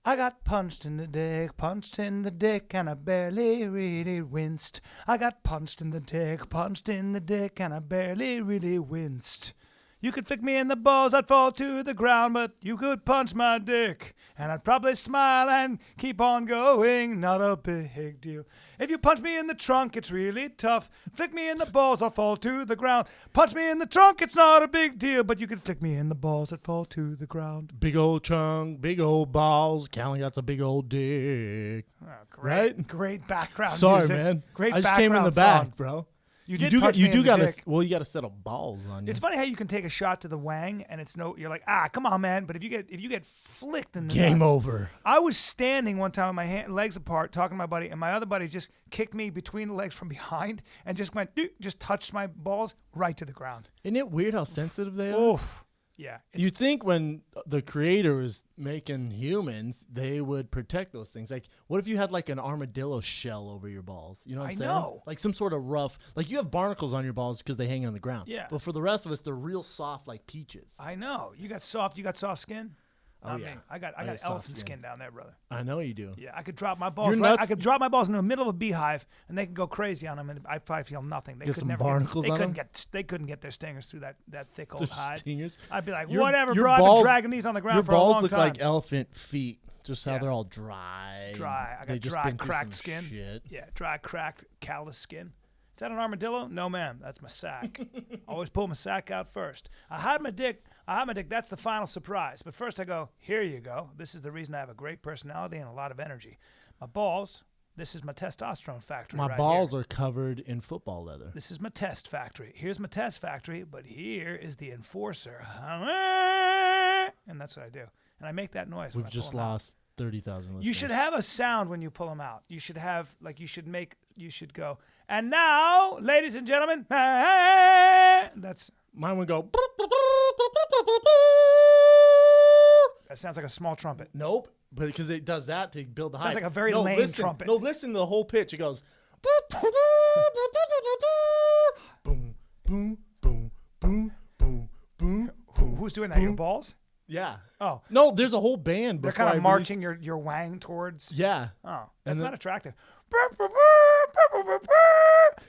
I got punched in the dick, and I barely really winced. I got punched in the dick, and I barely really winced. You could flick me in the balls, I'd fall to the ground, but you could punch my dick, and I'd probably smile and keep on going, not a big deal. If you punch me in the trunk, it's really tough. Flick me in the balls, I'll fall to the ground. Punch me in the trunk, it's not a big deal, but you could flick me in the balls, I'd fall to the ground. Big old trunk, big old balls. Callen got a big old dick. Oh, great, right? Great background Sorry, music. man. Great I just came in the back, song. bro. You do gotta. Well, you gotta set up balls on you. It's funny how you can take a shot to the wang and you're like, come on, man. But if you get flicked in the game nuts. over. I was standing one time with my legs apart talking to my buddy, and my other buddy just kicked me between the legs from behind and just went, just touched my balls right to the ground. Isn't it weird how sensitive they are? Oof. Yeah. You think when the creator was making humans, they would protect those things. Like, what if you had like an armadillo shell over your balls? You know what I'm saying? know. Like some sort of rough, like you have barnacles on your balls because they hang on the ground. Yeah. But for the rest of us, they're real soft like peaches. I know. You got soft skin? Oh, yeah. I got elephant skin down there, brother. I know you do. Yeah, I could drop my balls. You're nuts. I could drop my balls in the middle of a beehive, and they can go crazy on them, and I probably feel nothing. They Get could some never barnacles they on couldn't them? they couldn't get their stingers through that thick old Their hide. stingers? I'd be like, Your- whatever, your bro. I've balls- been dragging these on the ground Your for a long balls look time. like elephant feet, just how Yeah. they're all dry. I They got just dry, been through cracked some skin. shit. Yeah, dry, cracked, callous skin. Is that an armadillo? No, ma'am. That's my sack. Always pull my sack out first. I hide my dick. That's the final surprise. But first I go, here you go. This is the reason I have a great personality and a lot of energy. My balls, this is my testosterone factory. My right balls here. are covered in football leather. This is my test factory. Here's my test factory, but here is the enforcer. And that's what I do. And I make that noise. We've when I just pull 'em out. lost 30,000 listeners. You should have a sound when you pull them out. You should have, you should go, and now, ladies and gentlemen, that's, Mine would go. that sounds like a small trumpet. Nope, but because it does that to build the hype. Sounds like a very lame listen, trumpet. No, listen to the whole pitch. It goes. Boom, boom, boom, boom, boom, boom, boom. Who's doing that? Your balls? Yeah. Oh. No, there's a whole band. They're before kind I of marching your wang towards. Yeah. Oh, that's And not then- attractive.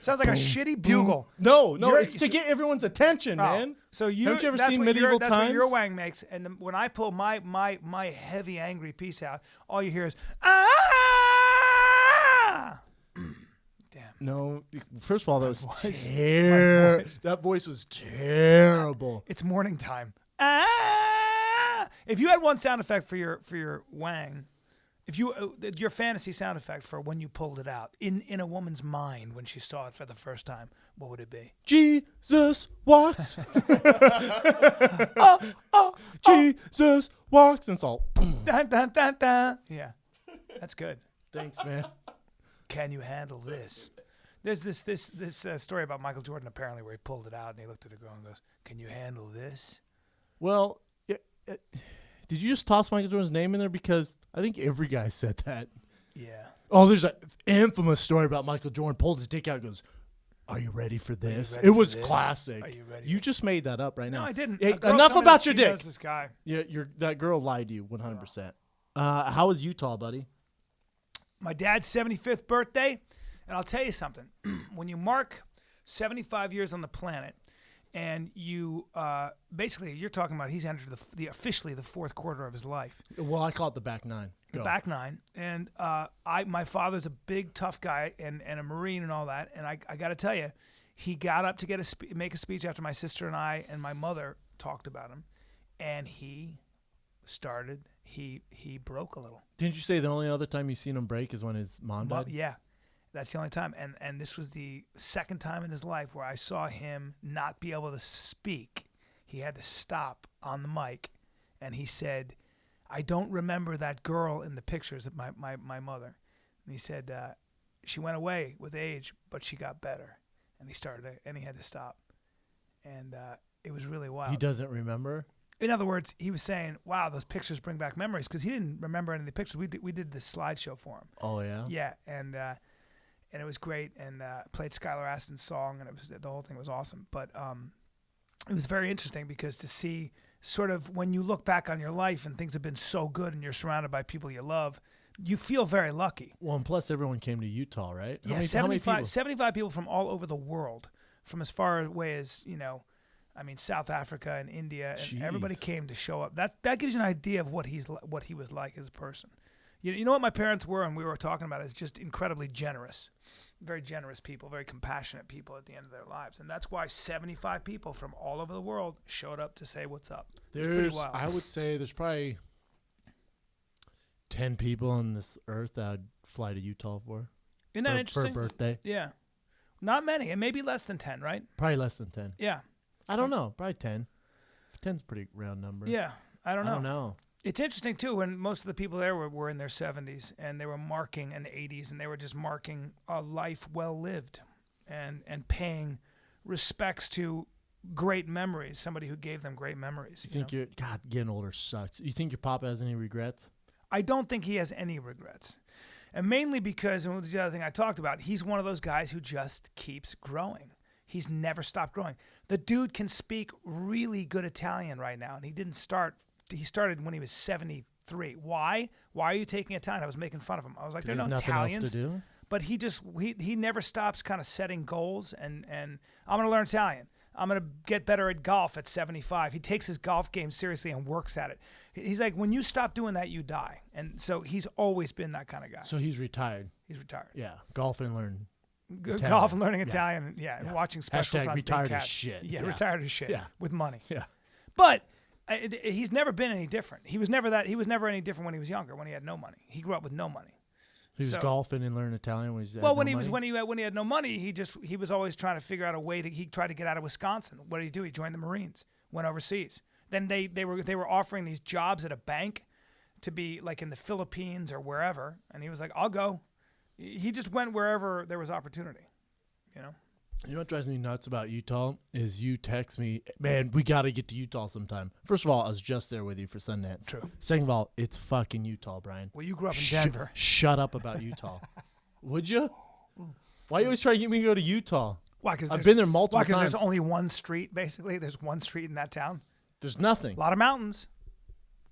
Sounds like a shitty bugle. No, You're- it's to get everyone's attention, Oh, man. So Haven't you ever that's seen what Medieval that's what your Times? wang makes, and then when I pull my heavy angry piece out, all you hear is Damn. No, first of all, that was voice. terrible. My voice. That voice was terrible. It's morning time. If you had one sound effect for your wang, if you your fantasy sound effect for when you pulled it out in a woman's mind when she saw it for the first time, what would it be? Jesus walks. Jesus walks. And it's all. Dun, dun, dun, dun. Yeah, that's good. Thanks, man. Can you handle this? There's this story about Michael Jordan apparently where he pulled it out and he looked at the girl and goes, "Can you handle this?" Well, did you just toss Michael Jordan's name in there? Because I think every guy said that. Yeah. Oh, there's an infamous story about Michael Jordan pulled his dick out and goes, "Are you ready for this?" ready It for was this? classic. Are you ready? You just made that up right now. No, I didn't. Hey, A girl enough told me about that your she dick. knows This guy. Yeah, that girl lied to you 100%. How was Utah, buddy? My dad's 75th birthday, and I'll tell you something. When you mark 75 years on the planet, and you basically you're talking about he's entered the officially the fourth quarter of his life. Well, I call it the back nine. The Go. back nine, and my father's a big tough guy and a Marine and all that, and I got to tell you, he got up to make a speech after my sister and I and my mother talked about him, and he broke a little. Didn't you say the only other time you've seen him break is when his mom died? Yeah, that's the only time, and this was the second time in his life where I saw him not be able to speak. He had to stop on the mic, and he said, "I don't remember that girl in the pictures of my mother." And he said, "She went away with age, but she got better." And he had to stop. And it was really wild. He doesn't remember? In other words, he was saying, "Wow, those pictures bring back memories," because he didn't remember any of the pictures. We did this slideshow for him. Oh, yeah? Yeah, and it was great, and played Skylar Aston's song, and the whole thing was awesome. But it was very interesting because to see sort of when you look back on your life and things have been so good and you're surrounded by people you love, you feel very lucky. Well, and plus everyone came to Utah, right? Yeah, How many people? 75 people from all over the world, from as far away as, South Africa and India, and Jeez. everybody came to show up. That gives you an idea of what he was like as a person. You know what my parents were, and we were talking about, is just incredibly generous. Very generous people, very compassionate people at the end of their lives. And that's why 75 people from all over the world showed up to say what's up. It's pretty wild. I would say there's probably 10 people on this earth that I'd fly to Utah for. Isn't that interesting? For a birthday. Yeah. Not many, and maybe less than 10, right? Probably less than 10. Yeah. I don't know. Probably 10. 10's a pretty round number. Yeah. I don't know. know. It's interesting, too, when most of the people there were in their 70s, and they were marking an 80s, and they were just marking a life well lived and paying respects to great memories, somebody who gave them great memories. You think God, getting older sucks. You think your papa has any regrets? I don't think he has any regrets. And mainly because, and the other thing I talked about, he's one of those guys who just keeps growing. He's never stopped growing. The dude can speak really good Italian right now, and he didn't start. He started when he was 73. Why? Why are you taking Italian? I was making fun of him. I was like, there are no Italians. Else to do? But he never stops kind of setting goals, and I'm going to learn Italian. I'm going to get better at golf at 75. He takes his golf game seriously and works at it. He's like, when you stop doing that, you die. And so he's always been that kind of guy. So he's retired. He's retired. Yeah, golf and learn Italian. Golf and learning Italian, and watching specials on retired Big as Cat. shit. Yeah, retired as shit. Yeah. With money. Yeah. But he's never been any different. He was never any different when he was younger, when he had no money. He grew up with no money. He was golfing and learning Italian when he was when he had no money, he was always trying to figure out a way he tried to get out of Wisconsin. What did he do? He joined the Marines, went overseas. Then they were offering these jobs at a bank to be like in the Philippines or wherever, and he was like, I'll go. He just went wherever there was opportunity, you know. You know what drives me nuts about Utah is you text me, man, we got to get to Utah sometime. First of all, I was just there with you for Sundance. True. Second of all, it's fucking Utah, Brian. Well, you grew up in Denver. Shut up about Utah. Would you? Why you always try to get me to go to Utah? Why? Because I've been there multiple times. Because there's only one street, basically. There's one street in that town. There's nothing. A lot of mountains.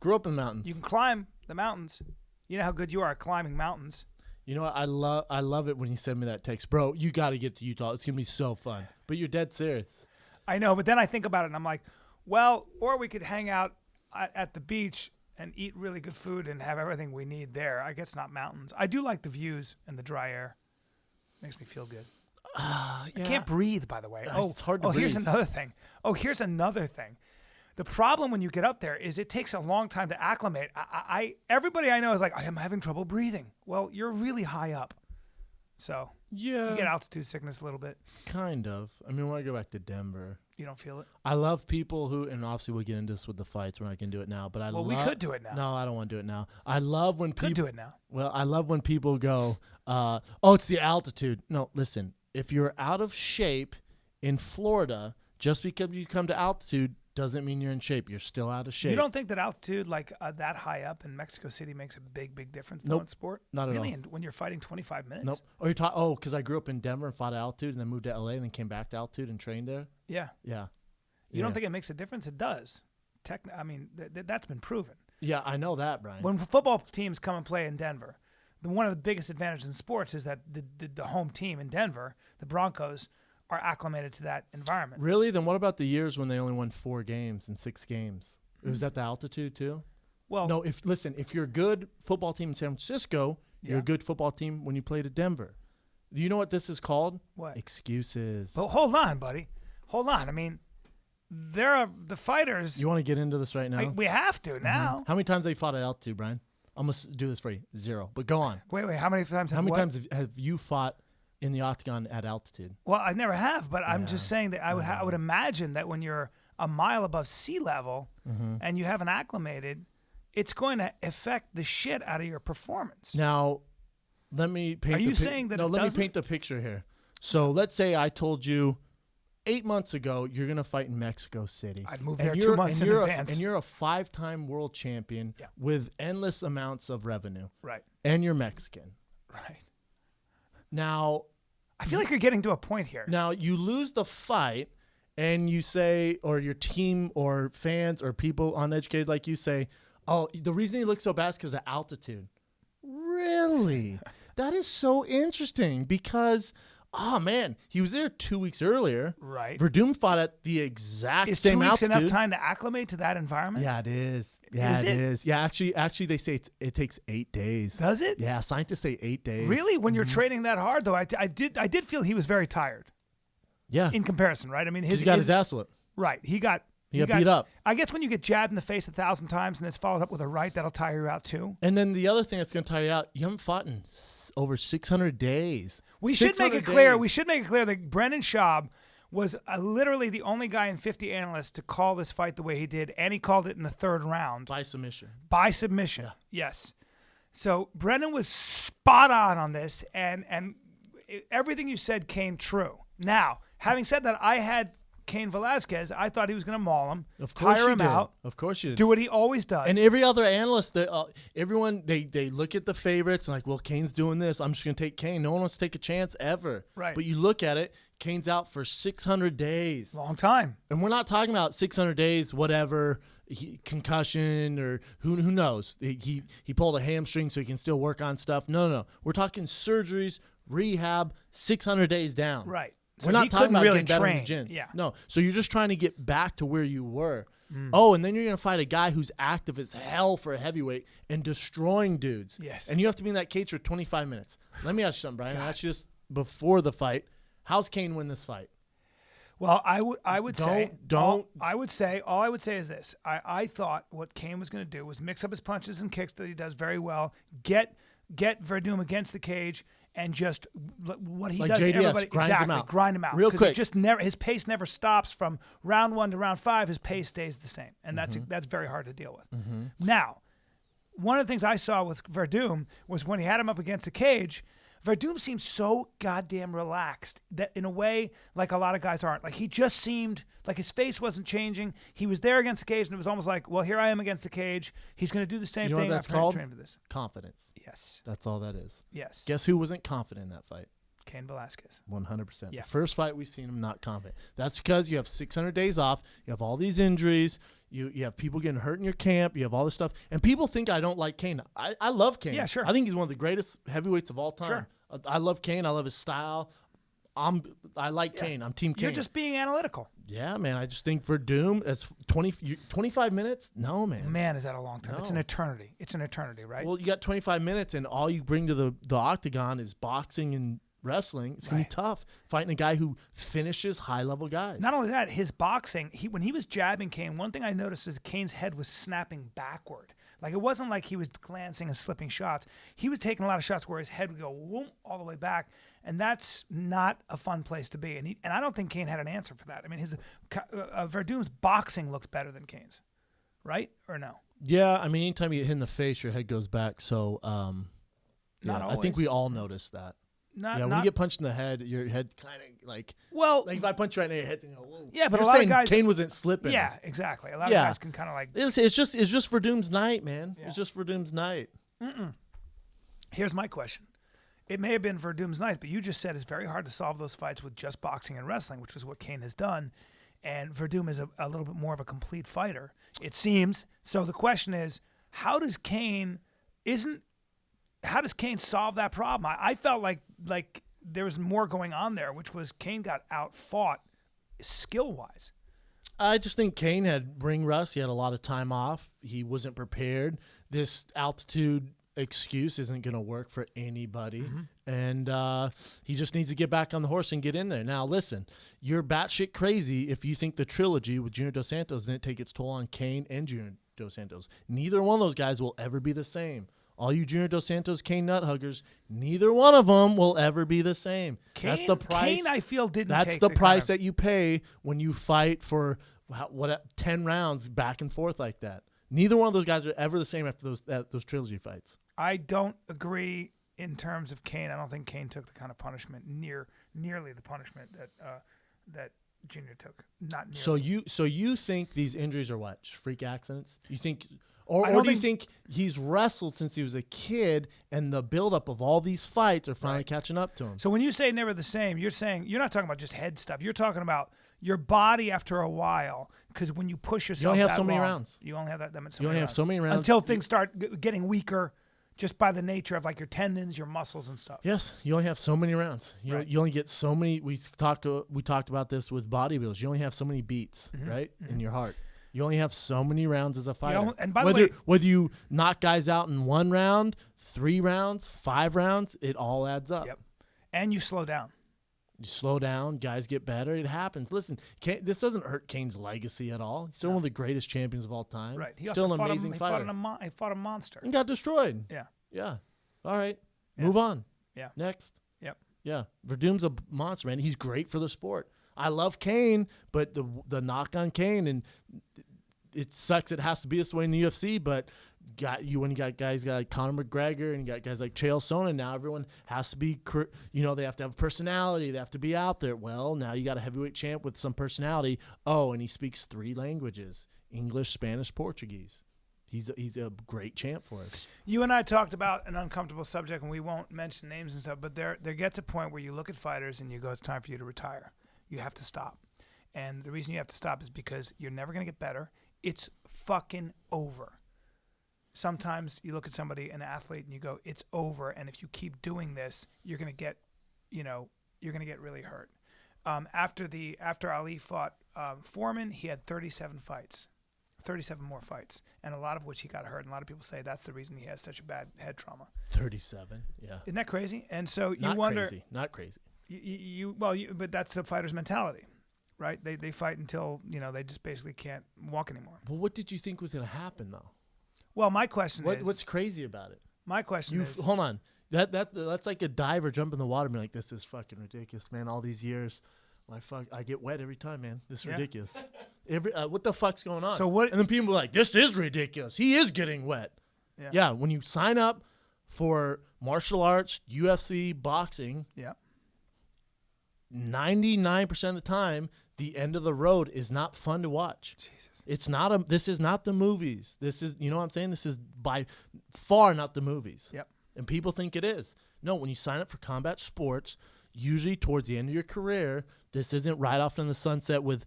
Grew up in the mountains. You can climb the mountains. You know how good you are at climbing mountains. You know what? I love it when you send me that text. Bro, you got to get to Utah. It's going to be so fun. But you're dead serious. I know, but then I think about it, and I'm like, well, or we could hang out at the beach and eat really good food and have everything we need there. I guess not mountains. I do like the views and the dry air. Makes me feel good. Yeah. I can't breathe, by the way. It's hard to breathe. Here's another thing. The problem when you get up there is it takes a long time to acclimate. Everybody I know is like, I'm having trouble breathing. Well, you're really high up. So yeah, you get altitude sickness a little bit. Kind of. I mean, when I go back to Denver. You don't feel it? I love people who, and obviously we'll get into this with the fights. We're not going to do it now. But we could do it now. No, I don't want to do it now. I love when people. Could do it now. Well, I love when people go, it's the altitude. No, listen. If you're out of shape in Florida, just because you come to altitude doesn't mean you're in shape. You're still out of shape. You don't think that altitude, like that high up in Mexico City, makes a big difference Nope. in sport? Not at all. Really? And when you're fighting 25 minutes? Nope. Or you're because I grew up in Denver and fought at altitude and then moved to LA and then came back to altitude and trained there. Yeah. Yeah. You don't think it makes a difference? It does. That's been proven. Yeah, I know that, Brian. When football teams come and play in Denver, one of the biggest advantages in sports is that the home team in Denver, the Broncos, are acclimated to that environment. Really? Then what about the years when they only won 4 games in 6 games? Was that the altitude too? Well, no. If you're a good football team in San Francisco, you're a good football team when you play to Denver. Do you know what this is called? What? Excuses. But hold on, buddy. Hold on. I mean, there are the fighters. You want to get into this right now? We have to now. How many times have you fought at altitude, Brian? I'm going to do this for you. 0. But go on. Wait. How many times have you fought in the octagon at altitude? Well, I never have, but I'm just saying that I would imagine that when you're a mile above sea level and you haven't acclimated, it's going to affect the shit out of your performance. Now, let me paint. Are you saying that? No, let me paint the picture here. So let's say I told you 8 months ago you're going to fight in Mexico City. I'd move there 2 months in advance. And you're a 5-time world champion with endless amounts of revenue. Right. And you're Mexican. Right. Now, I feel like you're getting to a point here. Now, you lose the fight, and you say, or your team or fans or people uneducated like you say, oh, the reason he looks so bad is because of altitude. Really? That is so interesting because, oh, man, he was there 2 weeks earlier. Right. Werdum fought at the exact same altitude. Is 2 weeks enough time to acclimate to that environment? Yeah, it is. Yeah, it is. Yeah, actually, they say it takes 8 days. Does it? Yeah, scientists say 8 days. Really? When you're training that hard, though, I did feel he was very tired. Yeah. In comparison, right? I mean, he got his ass whipped. Right. He got beat up. I guess when you get jabbed in the face 1,000 times and it's followed up with a right, that'll tire you out too. And then the other thing that's going to tire you out, you haven't fought in over 600 days. We should make it clear that Brendan Schaub was literally the only guy in 50 analysts to call this fight the way he did, and he called it in the 3rd round. By submission. Yeah. Yes. So Brendan was spot on this, and everything you said came true. Now, having said that, I had Cain Velasquez. I thought he was going to maul him, tire him out. Of course you did. Do what he always does. And every other analyst, everyone, they look at the favorites and like, well, Cain's doing this. I'm just going to take Cain. No one wants to take a chance ever. Right. But you look at it, Cain's out for 600 days. Long time. And we're not talking about 600 days, whatever, concussion or who knows. He pulled a hamstring so he can still work on stuff. No. We're talking surgeries, rehab, 600 days down. Right. We're not talking about getting better in the gym. Yeah. No. So you're just trying to get back to where you were. Oh, and then you're going to fight a guy who's active as hell for a heavyweight and destroying dudes. Yes. And you have to be in that cage for 25 minutes. Let me ask you something, Brian. That's just before the fight. How's Cain win this fight? Well, I would say all I would say is this. I thought what Cain was going to do was mix up his punches and kicks that he does very well, get Werdum against the cage, and just what he like does JDS, to everybody, grind him out real quick. His pace never stops from round 1 to round 5. His pace stays the same, and that's very hard to deal with. Now, one of the things I saw with Werdum was when he had him up against the cage, Werdum seemed so goddamn relaxed that in a way like a lot of guys aren't. Like he just seemed like his face wasn't changing. He was there against the cage, and it was almost like, well, here I am against the cage. He's going to do the same thing. What that's called? Trained for this. Confidence. Yes. That's all that is. Yes. Guess who wasn't confident in that fight? Cain Velasquez. 100%. Yeah. The first fight we've seen him not confident. That's because you have 600 days off. You have all these injuries. You have people getting hurt in your camp. You have all this stuff. And people think I don't like Cain. I love Cain. Yeah, sure. I think he's one of the greatest heavyweights of all time. Sure. I love Cain. I love his style. I like Cain. I'm Team Cain. You're just being analytical. Yeah, man. I just think for Doom, that's 25 minutes? No, man. Man, is that a long time? No. It's an eternity. It's an eternity, right? Well, you got 25 minutes, and all you bring to the octagon is boxing and wrestling. It's going to be tough fighting a guy who finishes high-level guys. Not only that, his boxing, when he was jabbing Cain, one thing I noticed is Cain's head was snapping backward. Like, it wasn't like he was glancing and slipping shots. He was taking a lot of shots where his head would go whoom, all the way back, and that's not a fun place to be. And I don't think Cain had an answer for that. I mean, Verdum's boxing looked better than Cain's, right? Or no? Yeah, I mean, anytime you get hit in the face, your head goes back. So, I think we all noticed that. When you get punched in the head, your head kind of like if I punch you right in your head, you go, whoa. Yeah, but You're a lot saying of guys, Cain wasn't slipping. Yeah, exactly. A lot of guys can kind of like. It's just Verdum's night, man. Yeah. It's just Verdum's night. Here's my question. It may have been Verdum's night, but you just said it's very hard to solve those fights with just boxing and wrestling, which is what Cain has done. And Werdum is a little bit more of a complete fighter, it seems. So the question is, how does Cain solve that problem? I felt like there was more going on there, which was Cain got outfought skill-wise. I just think Cain had ring rust. He had a lot of time off. He wasn't prepared. This altitude excuse isn't going to work for anybody. And he just needs to get back on the horse and get in there. Now, listen, you're batshit crazy if you think the trilogy with Junior Dos Santos didn't take its toll on Cain and Junior Dos Santos. Neither one of those guys will ever be the same. All you Junior Dos Santos, Cain nut huggers, neither one of them will ever be the same. That's the price. Cain, I feel, didn't That's take the price that you pay when you fight for 10 rounds back and forth like that. Neither one of those guys are ever the same after those trilogy fights. I don't agree in terms of Cain. I don't think Cain took the kind of punishment nearly the punishment that Junior took. Not nearly. So you think these injuries are what? Freak accidents? You think? Or do you think he's wrestled since he was a kid and the buildup of all these fights are finally catching up to him? So when you say never the same, you're not talking about just head stuff. You're talking about your body after a while, because when you push yourself, You only have that so many long, rounds. You only have that many. You only have so many rounds until things start getting weaker, just by the nature of like your tendons, your muscles, and stuff. Yes, you only have so many rounds. Right. You only get so many. We talked about this with bodybuilders. You only have so many beats, right, in your heart. You only have so many rounds as a fighter. And by the way, whether you knock guys out in 1 round, 3 rounds, 5 rounds, it all adds up. Yep. And you slow down. You slow down, guys get better. It happens. Listen, this doesn't hurt Cain's legacy at all. He's still one of the greatest champions of all time. Right. He still also an amazing fighter. He fought a monster. And got destroyed. Yeah. Yeah. All right. Yeah. Move on. Yeah. Next. Yep. Yeah. Werdum's a monster, man. He's great for the sport. I love Cain, but the knock on Cain, and it sucks it has to be this way in the UFC, but when you got guys like Conor McGregor and you got guys like Chael Sonnen, now everyone has to be, they have to have personality. They have to be out there. Well, now you got a heavyweight champ with some personality. Oh, and he speaks 3 languages, English, Spanish, Portuguese. He's a great champ for us. You and I talked about an uncomfortable subject, and we won't mention names and stuff, but there gets a point where you look at fighters and you go, it's time for you to retire. You have to stop. And the reason you have to stop is because you're never going to get better. It's fucking over. Sometimes you look at somebody, an athlete, and you go, it's over. And if you keep doing this, you're going to get, you're going to get really hurt. After Ali fought Foreman, he had 37 fights. 37 more fights, and a lot of which he got hurt. And a lot of people say that's the reason he has such a bad head trauma. 37, yeah. Isn't that crazy? And so you Not wonder. Crazy. Not crazy. But that's a fighter's mentality, right? They fight until they just basically can't walk anymore. Well, what did you think was going to happen though? Well, my question is, what's crazy about it? My question is, hold on. That's like a diver jumping in the water and be like, this is fucking ridiculous, man. All these years. I get wet every time, man. This is ridiculous. What the fuck's going on? So what? And then people are like, this is ridiculous. He is getting wet. Yeah. When you sign up for martial arts, UFC, boxing, 99% of the time, the end of the road is not fun to watch. Jesus. This is not the movies. This is, you know what I'm saying? This is by far not the movies. Yep. And people think it is. No, when you sign up for combat sports, usually towards the end of your career, this isn't right off in the sunset with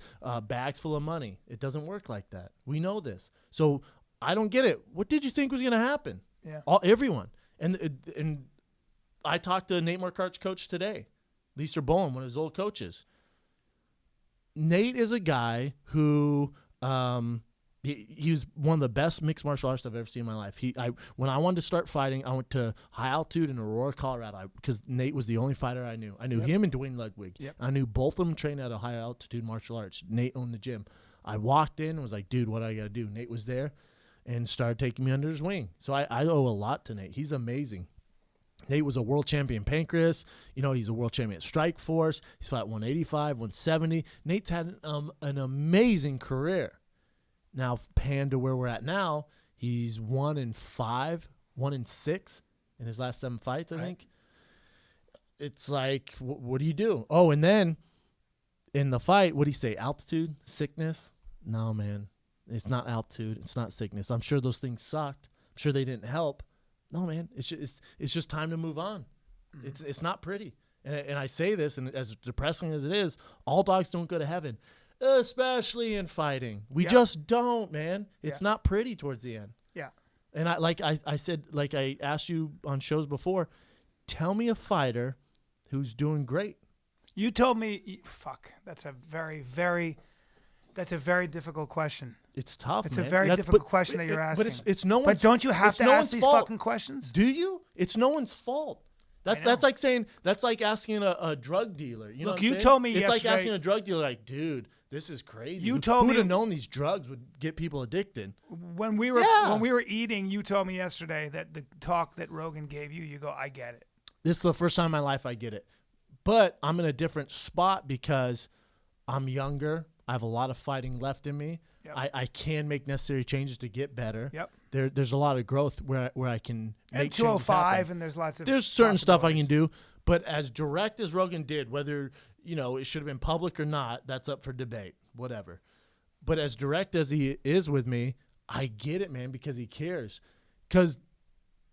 bags full of money. It doesn't work like that. We know this. So I don't get it. What did you think was going to happen? Yeah. Everyone. And I talked to Nate Marquardt's coach today, Lisa Bowen, one of his old coaches. Nate is a guy who he was one of the best mixed martial artists I've ever seen in my life. When I wanted to start fighting, I went to high altitude in Aurora, Colorado, because Nate was the only fighter I knew. I knew him and Dwayne Ludwig. Yep. I knew both of them trained at a high altitude martial arts. Nate owned the gym. I walked in and was like, dude, what do I got to do? Nate was there and started taking me under his wing. So I owe a lot to Nate. He's amazing. Nate was a world champion pancreas. He's a world champion at Strikeforce. He's fought 185, 170. Nate's had an amazing career. Now, pan to where we're at now, he's 1-5, 1-6 in his last 7 fights, I think. It's like, what do you do? Oh, and then in the fight, what do you say? Altitude? Sickness? No, man. It's not altitude. It's not sickness. I'm sure those things sucked. I'm sure they didn't help. No, man. It's just time to move on. Mm-hmm. It's not pretty. And I say this, and as depressing as it is, all dogs don't go to heaven. Especially in fighting. We just don't, man. It's not pretty towards the end. Yeah. And I said, like I asked you on shows before, tell me a fighter who's doing great. You told me, that's a very, very difficult question. It's tough, It's man. a very difficult question that you're asking. But it's no one's. But don't you have to ask these fault. fucking questions? Do you? It's no one's fault. That's like asking a drug dealer. You know Look, you told me it's yesterday. It's like asking a drug dealer, like, dude, this is crazy. You told me. Who would have known these drugs would get people addicted? When we were eating, you told me yesterday that the talk that Rogan gave you, you go, I get it. This is the first time in my life I get it. But I'm in a different spot because I'm younger. I have a lot of fighting left in me. Yep. I can make necessary changes to get better. Yep. There's a lot of growth where I can make changes happen. And there's certain stuff I can do. But as direct as Rogan did, whether it should have been public or not, that's up for debate, whatever. But as direct as he is with me, I get it, man, because he cares. Because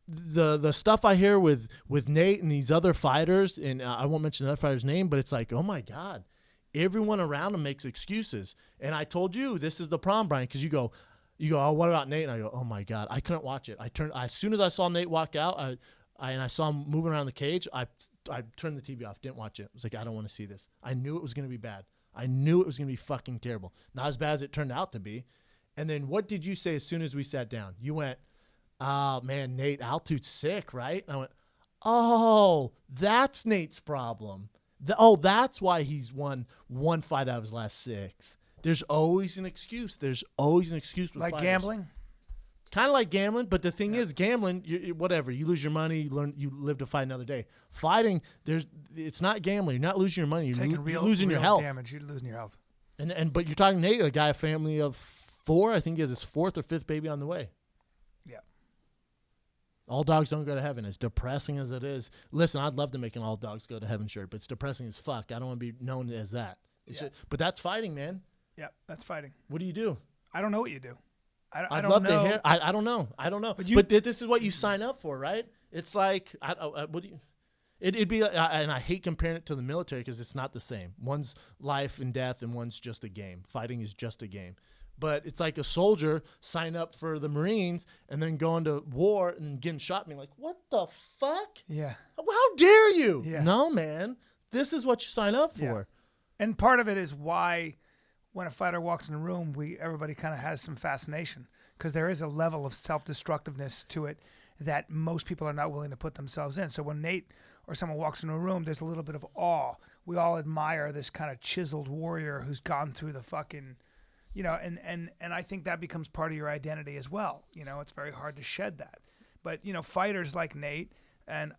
the stuff I hear with Nate and these other fighters, and I won't mention the other fighter's name, but it's like, oh my God, everyone around him makes excuses. And I told you this is the problem, Brian, because you go, oh, what about Nate? And I go, oh my God, I couldn't watch it. As soon as I saw Nate walk out, I saw him moving around the cage, I turned the TV off, didn't watch it. I was like, I don't want to see this. I knew it was going to be bad. I knew it was going to be fucking terrible. Not as bad as it turned out to be. And then what did you say as soon as we sat down? You went, oh, man, Nate, altitude's sick, right? And I went, oh, that's Nate's problem. That's why he's won one fight out of his last 6. There's always an excuse. There's always an excuse with like fighters. Gambling? Kind of like gambling, but the thing is, gambling, whatever. You lose your money, you live to fight another day. Fighting, it's not gambling. You're not losing your money. You're losing your health. Damage. You're losing your health. But you're talking Nate, a guy, a family of 4. I think he has his 4th or 5th baby on the way. Yeah. All dogs don't go to heaven. As depressing as it is. Listen, I'd love to make an all dogs go to heaven shirt, but it's depressing as fuck. I don't want to be known as that. But that's fighting, man. Yeah, that's fighting. What do you do? I don't know what you do. I don't know. To hear. I don't know. But this is what you sign up for, right? It's like, what do you? It'd be, and I hate comparing it to the military because it's not the same. One's life and death, and one's just a game. Fighting is just a game. But it's like a soldier sign up for the Marines and then going to war and getting shot and being like, what the fuck? Yeah. How dare you? Yeah. No, man. This is what you sign up for. Yeah. And part of it is why when a fighter walks in a room, everybody kind of has some fascination because there is a level of self-destructiveness to it that most people are not willing to put themselves in. So when Nate or someone walks into a room, there's a little bit of awe. We all admire this kind of chiseled warrior who's gone through the fucking, and I think that becomes part of your identity as well. It's very hard to shed that. But, fighters like Nate and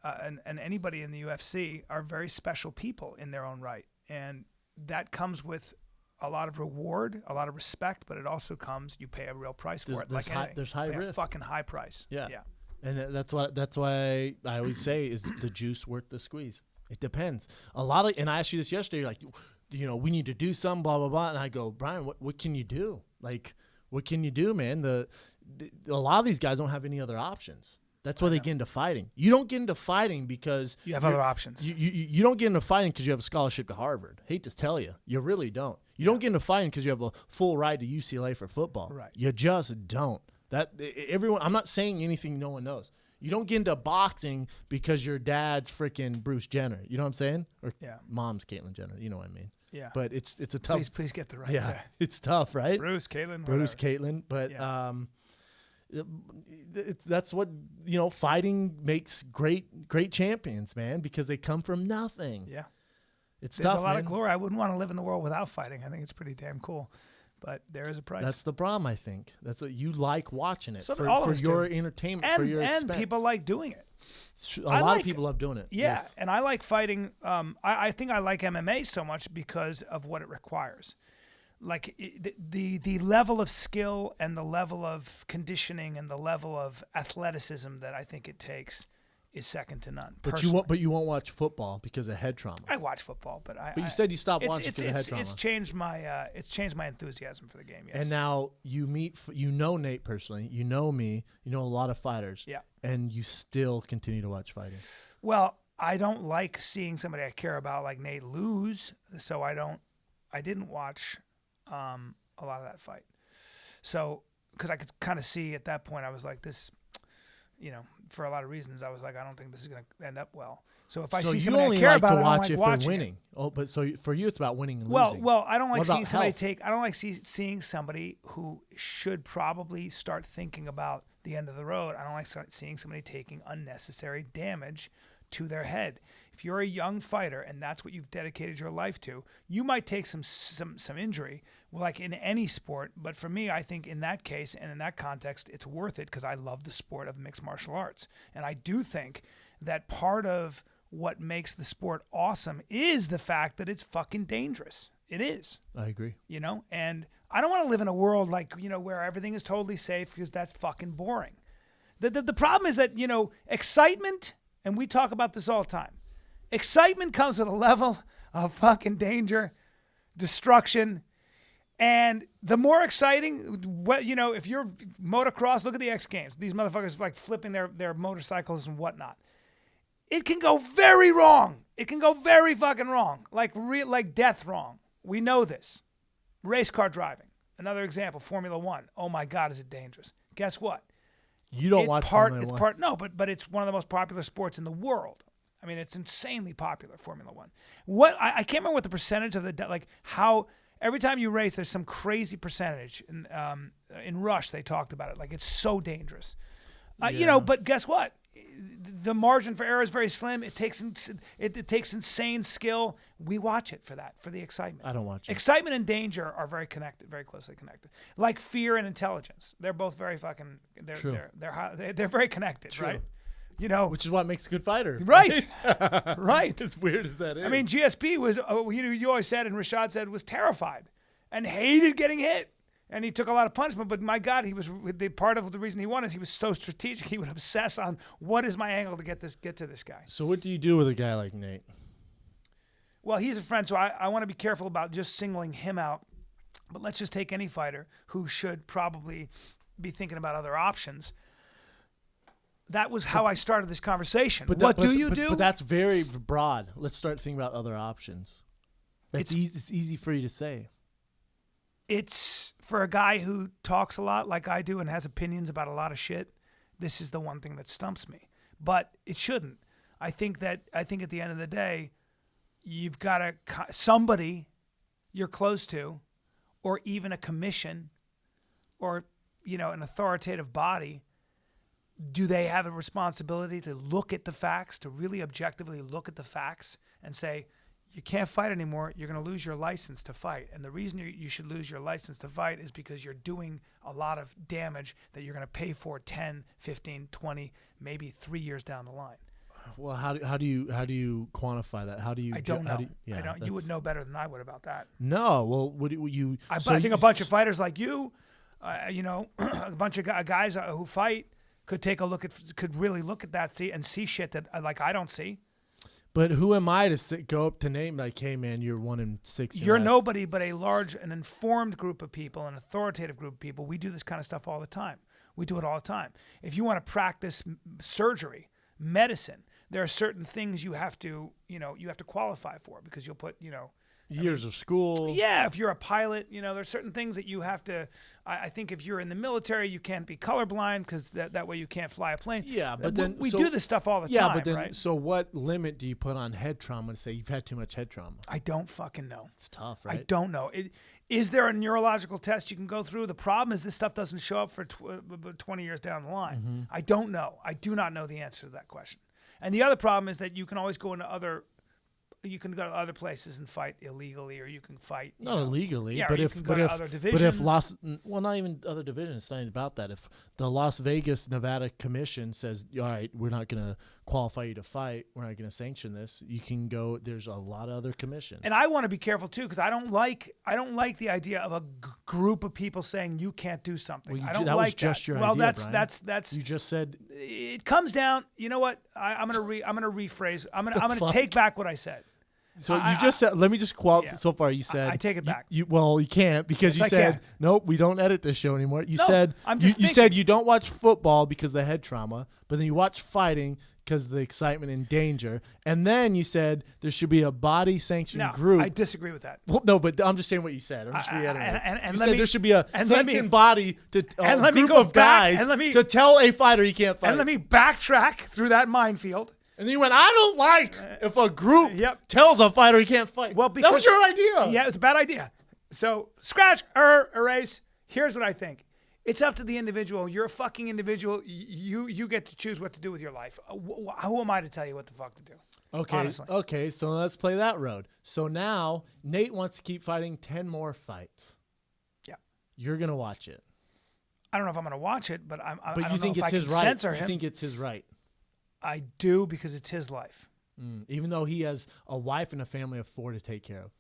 anybody in the UFC are very special people in their own right. And that comes with a lot of reward, a lot of respect, but it also comes, you pay a real price for it. There's high risk. A fucking high price. Yeah. And that's why I always say, is the juice worth the squeeze? It depends. And I asked you this yesterday, like, we need to do something, blah, blah, blah. And I go, Brian, what can you do? Like, what can you do, man? A lot of these guys don't have any other options. That's why they get into fighting. You don't get into fighting because you have other options. You don't get into fighting because you have a scholarship to Harvard. Hate to tell you, you really don't. You don't get into fighting because you have a full ride to UCLA for football. Right. You just don't. I'm not saying anything no one knows. You don't get into boxing because your dad's freaking Bruce Jenner. You know what I'm saying? Or mom's Caitlyn Jenner. You know what I mean? Yeah. But it's a tough. Please get the right. Yeah, it's tough, right? Bruce Caitlyn. Caitlyn. But that's what fighting makes great champions, man, because they come from nothing. Yeah. There's tough, a lot man. of glory. I wouldn't want to live in the world without fighting. I think it's pretty damn cool. But there is a price. That's the problem, I think. That's what you like watching it for your entertainment, for your expense. And people like doing it. A lot of people love doing it. Yeah, yes. And I like fighting. I think I like MMA so much because of what it requires. Like the level of skill and the level of conditioning and the level of athleticism that I think it takes is second to none. But you won't watch football because of head trauma. I watch football, but you said you stopped watching because of head trauma. It's changed my enthusiasm for the game. Yes. And now you Nate personally, you know me, you know a lot of fighters. Yeah. And you still continue to watch fighting. Well, I don't like seeing somebody I care about like Nate lose, so I didn't watch a lot of that fight. So because I could kind of see at that point, I was like this. For a lot of reasons, I was like, I don't think this is going to end up well. So if I see somebody I care about, I don't like watching winning. Oh, but so for you, it's about winning and losing. Well, I don't like seeing somebody health? I don't like seeing somebody who should probably start thinking about the end of the road. I don't like seeing somebody taking unnecessary damage to their head. If you're a young fighter and that's what you've dedicated your life to, you might take some injury, like in any sport. But for me, I think in that case and in that context, it's worth it because I love the sport of mixed martial arts. And I do think that part of what makes the sport awesome is the fact that it's fucking dangerous. It is. I agree. And I don't want to live in a world like, where everything is totally safe because that's fucking boring. The problem is that, excitement, and we talk about this all the time, excitement comes with a level of fucking danger, destruction, and the more exciting, if you're motocross, look at the X Games. These motherfuckers like flipping their motorcycles and whatnot. It can go very wrong. It can go very fucking wrong, like death wrong. We know this. Race car driving. Another example, Formula One. Oh my God, is it dangerous? Guess what? You don't watch Formula One. No, but it's one of the most popular sports in the world. I mean, it's insanely popular, Formula One. I can't remember what the percentage of how every time you race, there's some crazy percentage. In Rush, they talked about it. Like, it's so dangerous. But guess what? The margin for error is very slim. It takes insane skill. We watch it for that, for the excitement. I don't watch it. Excitement and danger are very connected, very closely connected. Like fear and intelligence, they're both very fucking. They're very connected, True. right? Which is what makes a good fighter, right? Right. As weird as that is. I mean, GSP was. You always said, and Rashad said, was terrified and hated getting hit. And he took a lot of punishment, but my God, part of the reason he won is he was so strategic. He would obsess on what is my angle to get to this guy. So what do you do with a guy like Nate? Well, he's a friend, so I want to be careful about just singling him out. But let's just take any fighter who should probably be thinking about other options. That was how I started this conversation. What do you do? But that's very broad. Let's start thinking about other options. It's easy for you to say. It's for a guy who talks a lot like I do and has opinions about a lot of shit. This is the one thing that stumps me, but it shouldn't. I think at the end of the day, you've got somebody you're close to, or even a commission, or an authoritative body. Do they have a responsibility to look at the facts, to really objectively look at the facts and say, you can't fight anymore. You're going to lose your license to fight. And the reason you should lose your license to fight is because you're doing a lot of damage that you're going to pay for 10, 15, 20, maybe 3 years down the line. Well, how do you quantify that? How do you? I don't know. I don't. You would know better than I would about that. No. Well, what do you? I think a bunch of fighters like you, a bunch of guys who fight could really look at that and see shit that I don't see. But who am I to go up to Nate like, hey, man, you're 1-6. You're nobody but a large and informed group of people, an authoritative group of people. We do this kind of stuff all the time. We do it all the time. If you want to practice surgery, medicine, there are certain things you have to qualify for because you'll put, years of school. Yeah, if you're a pilot, there's certain things that you have to. I think if you're in the military, you can't be colorblind because that way you can't fly a plane. Yeah, but then we do this stuff all the time. Yeah, but then right? So what limit do you put on head trauma to say you've had too much head trauma? I don't fucking know. It's tough, right? I don't know. Is there a neurological test you can go through? The problem is this stuff doesn't show up for 20 years down the line. Mm-hmm. I don't know. I do not know the answer to that question. And the other problem is that you can always go into other. You can go to other places and fight illegally, or you can fight not illegally. Yeah, but you if can go to other divisions. not even other divisions. It's not even about that. If the Las Vegas, Nevada Commission says, all right, we're not going to qualify you to fight, we're not going to sanction this, you can go. There's a lot of other commissions. And I want to be careful too, because I don't like the idea of a group of people saying you can't do something. Well, I don't that like was just that. your well, idea, that's you just said. It comes down. You know what? I'm gonna rephrase. I'm gonna take back what I said. So you just said. Let me just qualify. Yeah. So far, you said I take it back. You can't because Yes, you I said can. nope. We don't edit this show anymore. You No, said I'm just you said you don't watch football because of the head trauma, but then you watch fighting because of the excitement and danger, and then you said there should be a body sanctioned group. I disagree with that. Well, no, but I'm just saying what you said. I'm just reiterating. And you said there should be a sanctioned body to and a let me group go of back, guys and let me- to tell a fighter he can't fight. And let me backtrack through that minefield. And then you went, I don't like if a group Yep. tells a fighter he can't fight. Well, that was your idea. Yeah, it's a bad idea. So scratch, erase. Here's what I think. It's up to the individual. You're a fucking individual. You get to choose what to do with your life. Who am I to tell you what the fuck to do? Okay. Honestly. Okay. So let's play that road. So now Nate wants to keep fighting 10 more fights. Yeah. You're gonna watch it. I don't know if I'm gonna watch it, but I But don't you think know if it's I his can right? censor You him. think it's his right? I do because it's his life. Even though he has a wife and a family of 4 to take care of.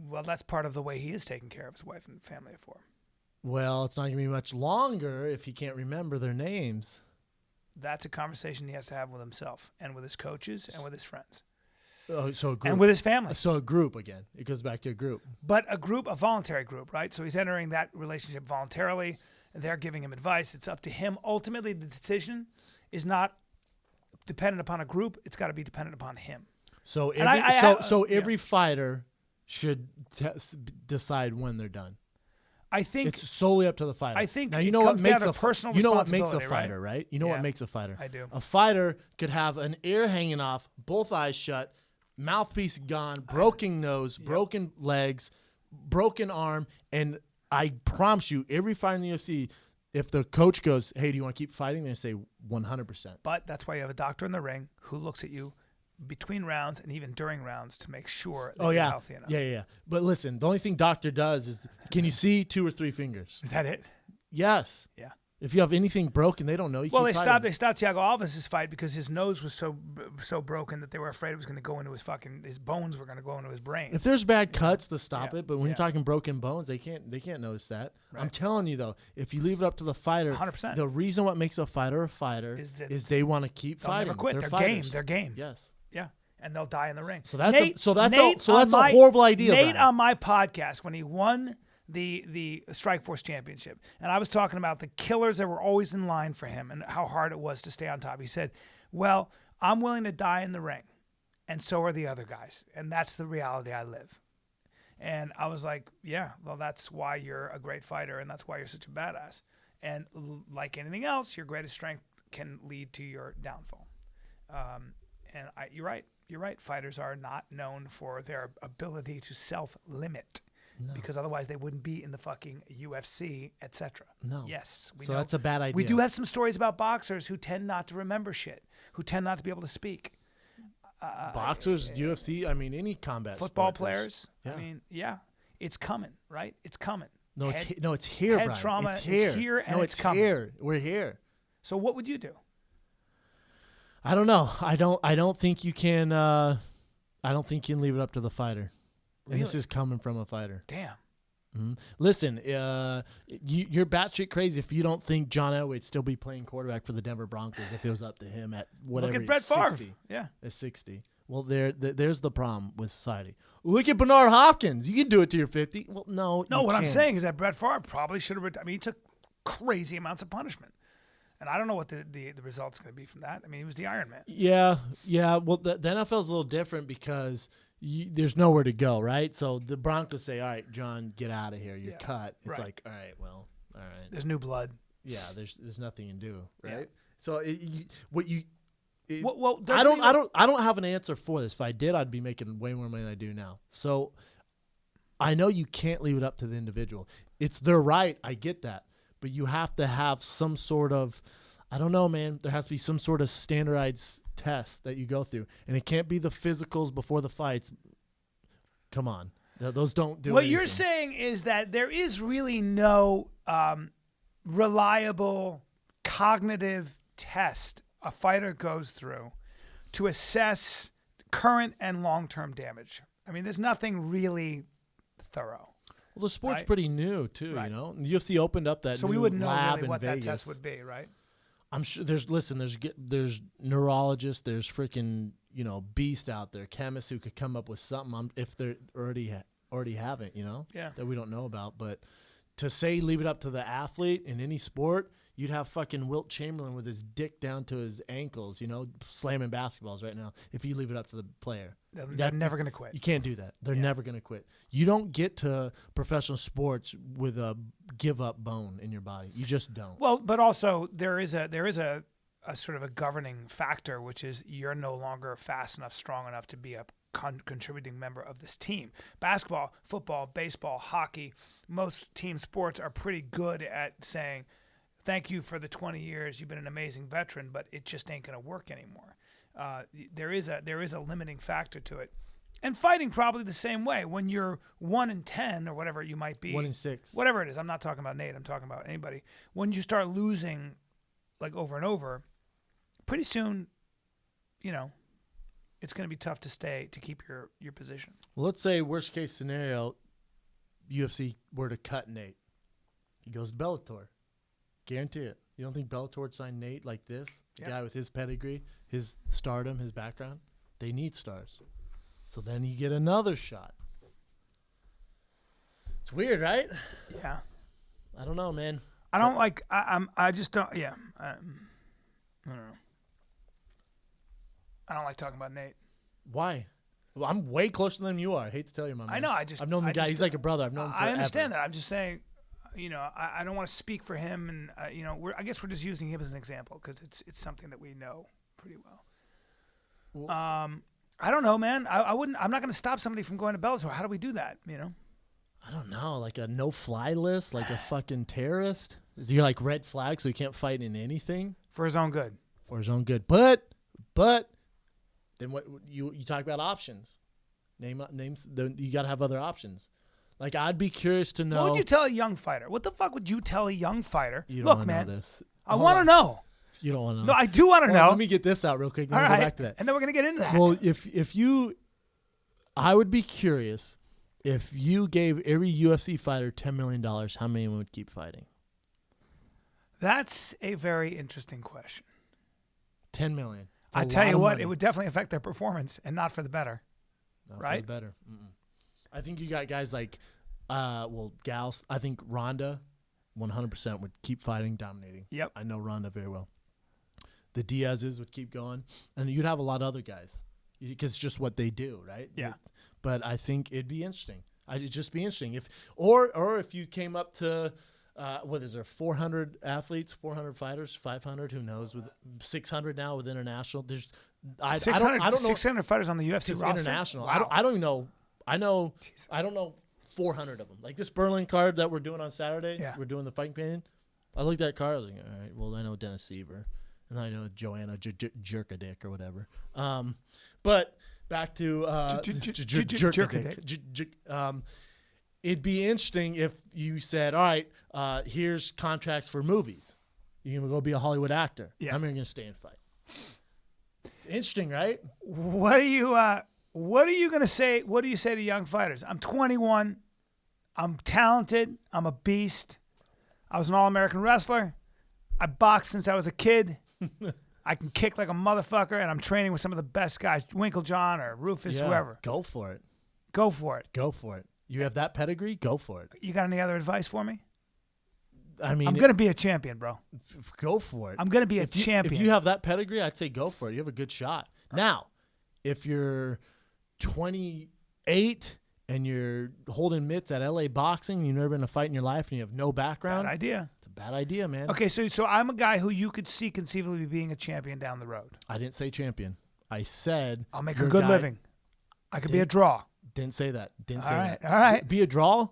Well, that's part of the way he is taking care of his wife and family of 4. Well, it's not going to be much longer if he can't remember their names. That's a conversation he has to have with himself and with his coaches and with his friends. Oh, so a group. And with his family. So a group again. It goes back to a group. But a voluntary group, right? So he's entering that relationship voluntarily. And they're giving him advice. It's up to him. Ultimately, the decision is not dependent upon a group. It's got to be dependent upon him. So And every fighter should decide when they're done. I think it's solely up to the fighter. I think now you know what makes a personal. You know what makes a responsibility, fighter, right? You know what makes a fighter. I do. A fighter could have an ear hanging off, both eyes shut, mouthpiece gone, broken nose, broken legs, broken arm, and I promise you, every fight in the UFC, if the coach goes, "Hey, do you want to keep fighting?" They say 100%. But that's why you have a doctor in the ring who looks at you between rounds and even during rounds to make sure that you're healthy enough. Yeah. But listen, the only thing doctor does is, can you see 2 or 3 fingers? Is that it? Yes. Yeah. If you have anything broken, they don't know. They stopped Thiago Alves' fight because his nose was so broken that they were afraid it was going to go into his bones were going to go into his brain. If there's bad cuts, to stop it. But when you're talking broken bones, they can't notice that. Right. I'm telling you though, if you leave it up to the fighter, 100%. The reason what makes a fighter a fighter is they want to keep fighting. Never quit. They're game. Yes. Yeah. And they'll die in the ring. So that's a horrible idea. Nate on my podcast when he won the Strikeforce Championship, and I was talking about the killers that were always in line for him and how hard it was to stay on top. He said, "Well, I'm willing to die in the ring, and so are the other guys, and that's the reality I live." And I was like, "Yeah, well, that's why you're a great fighter, and that's why you're such a badass. And like anything else, your greatest strength can lead to your downfall." You're right. You're right. Fighters are not known for their ability to self-limit. No. Because otherwise they wouldn't be in the fucking UFC, etc. No. Yes. So that's a bad idea. We do have some stories about boxers who tend not to remember shit, who tend not to be able to speak. Boxers, UFC, I mean, any combat football sporters. Players. Yeah. I mean, it's coming, right? It's coming. No, it's here, Head Brian. trauma it's here. is here, and it's coming. Here. We're here. So what would you do? I don't know. I don't think you can. I don't think you can leave it up to the fighter. Really? And this is coming from a fighter. Damn. Mm-hmm. Listen, you're batshit crazy if you don't think John Elway would still be playing quarterback for the Denver Broncos if it was up to him at whatever. Look at Brett Favre. 60. Yeah. At 60. Well, there's the problem with society. Look at Bernard Hopkins. You can do it to your 50. Well, no. No, what can't. I'm saying is that Brett Favre probably should have. He took crazy amounts of punishment. And I don't know what the result's going to be from that. I mean, he was the Iron Man. Yeah. Well, the NFL's a little different because there's nowhere to go, right? So the Broncos say, all right, John, get out of here. You're cut. It's like, all right, well, all right. There's new blood. Yeah, there's nothing you can do, right? Yeah. So I don't have an answer for this. If I did, I'd be making way more money than I do now. So I know you can't leave it up to the individual. It's their right. I get that. But you have to have some sort of, I don't know, man. There has to be some sort of standardized test that you go through. And it can't be the physicals before the fights. Come on. Those don't do What anything. you're saying is that there is really no reliable cognitive test a fighter goes through to assess current and long-term damage. I mean, there's nothing really thorough. Well, the sport's pretty new too, you know. The UFC opened up that. So new we wouldn't know lab really in what Vegas. that test would be, right? I'm sure there's neurologists, there's freaking beasts out there, chemists who could come up with something if they're already haven't, that we don't know about. But to say leave it up to the athlete in any sport, you'd have fucking Wilt Chamberlain with his dick down to his ankles, slamming basketballs right now. If you leave it up to the player, they're never going to quit. You can't do that. They're never going to quit. You don't get to professional sports with a give up bone in your body. You just don't. Well, but also there is a sort of a governing factor, which is you're no longer fast enough, strong enough to be a contributing member of this team. Basketball, football, baseball, hockey, most team sports are pretty good at saying, thank you for the 20 years. You've been an amazing veteran, but it just ain't going to work anymore. There is a limiting factor to it. And fighting probably the same way. When you're 1-10 or whatever you might be. 1-6. Whatever it is. I'm not talking about Nate. I'm talking about anybody. When you start losing like over and over, pretty soon, it's going to be tough to keep your position. Well, let's say worst case scenario, UFC were to cut Nate. He goes to Bellator. Guarantee it. You don't think Bellator would sign Nate like this? The guy with his pedigree, his stardom, his background? They need stars. So then you get another shot. It's weird, right? Yeah. I don't know, man. I don't like. I just don't. Yeah. I don't know. I don't like talking about Nate. Why? Well, I'm way closer than you are. I hate to tell you, my man. I know. I've known the guy. He's like a brother. I've known him forever. I understand that. I'm just saying, I don't want to speak for him, and I guess we're just using him as an example because it's something that we know pretty well. I don't know, man. I wouldn't. I'm not going to stop somebody from going to Bellator. How do we do that? I don't know. Like a no-fly list, like a fucking terrorist. You're like red flag, so he can't fight in anything for his own good. For his own good, but then what? You talk about options. Names. You got to have other options. Like I'd be curious to know. What would you tell a young fighter? What the fuck would you tell a young fighter? You don't Look, man. Know this. I want to know. You don't want to know. No, I do want to know. Let me get this out real quick. Then All we'll right. go back to that. And then we're gonna get into that. Well, I would be curious if you gave every UFC fighter $10 million, how many would keep fighting? That's a very interesting question. 10 million. I tell you what, it would definitely affect their performance, and not for the better. Not right? For the better. I think you got guys like, gals. I think Ronda, 100% would keep fighting, dominating. Yep. I know Ronda very well. The Diaz's would keep going, and you'd have a lot of other guys because it's just what they do, right? Yeah. But I think it'd be interesting. It'd just be interesting if you came up to, what is there, 400 athletes, 400 fighters, 500, who knows, with 600 now with international. I don't know. 600 fighters on the UFC roster? International. Wow. I don't even know. I don't know 400 of them. Like this Berlin card that we're doing on Saturday, we're doing the fighting pain. I looked at that card. I was like, all right, well, I know Dennis Seaver, and I know Joanna Jerkadick or whatever. But back to Jerkadick. It'd be interesting if you said, all right, here's contracts for movies. You're going to go be a Hollywood actor. Yeah. How many are going to stay and fight? It's interesting, right? What are you going to say? What do you say to young fighters? I'm 21. I'm talented. I'm a beast. I was an All-American wrestler. I boxed since I was a kid. I can kick like a motherfucker, and I'm training with some of the best guys, Winklejohn or Rufus, whoever. Go for it. Go for it. Go for it. You have that pedigree? Go for it. You got any other advice for me? I mean, I'm going to be a champion, bro. Go for it. I'm going to be a champion. If you have that pedigree, I'd say go for it. You have a good shot. Now, if you're 28 and you're holding mitts at LA Boxing, you've never been in a fight in your life, and you have no background. Bad idea. It's a bad idea, man. Okay, so I'm a guy who you could see conceivably being a champion down the road. I didn't say champion. I said I'll make a good living. I could be a draw. Didn't say that. Didn't say that. All right. Be a draw?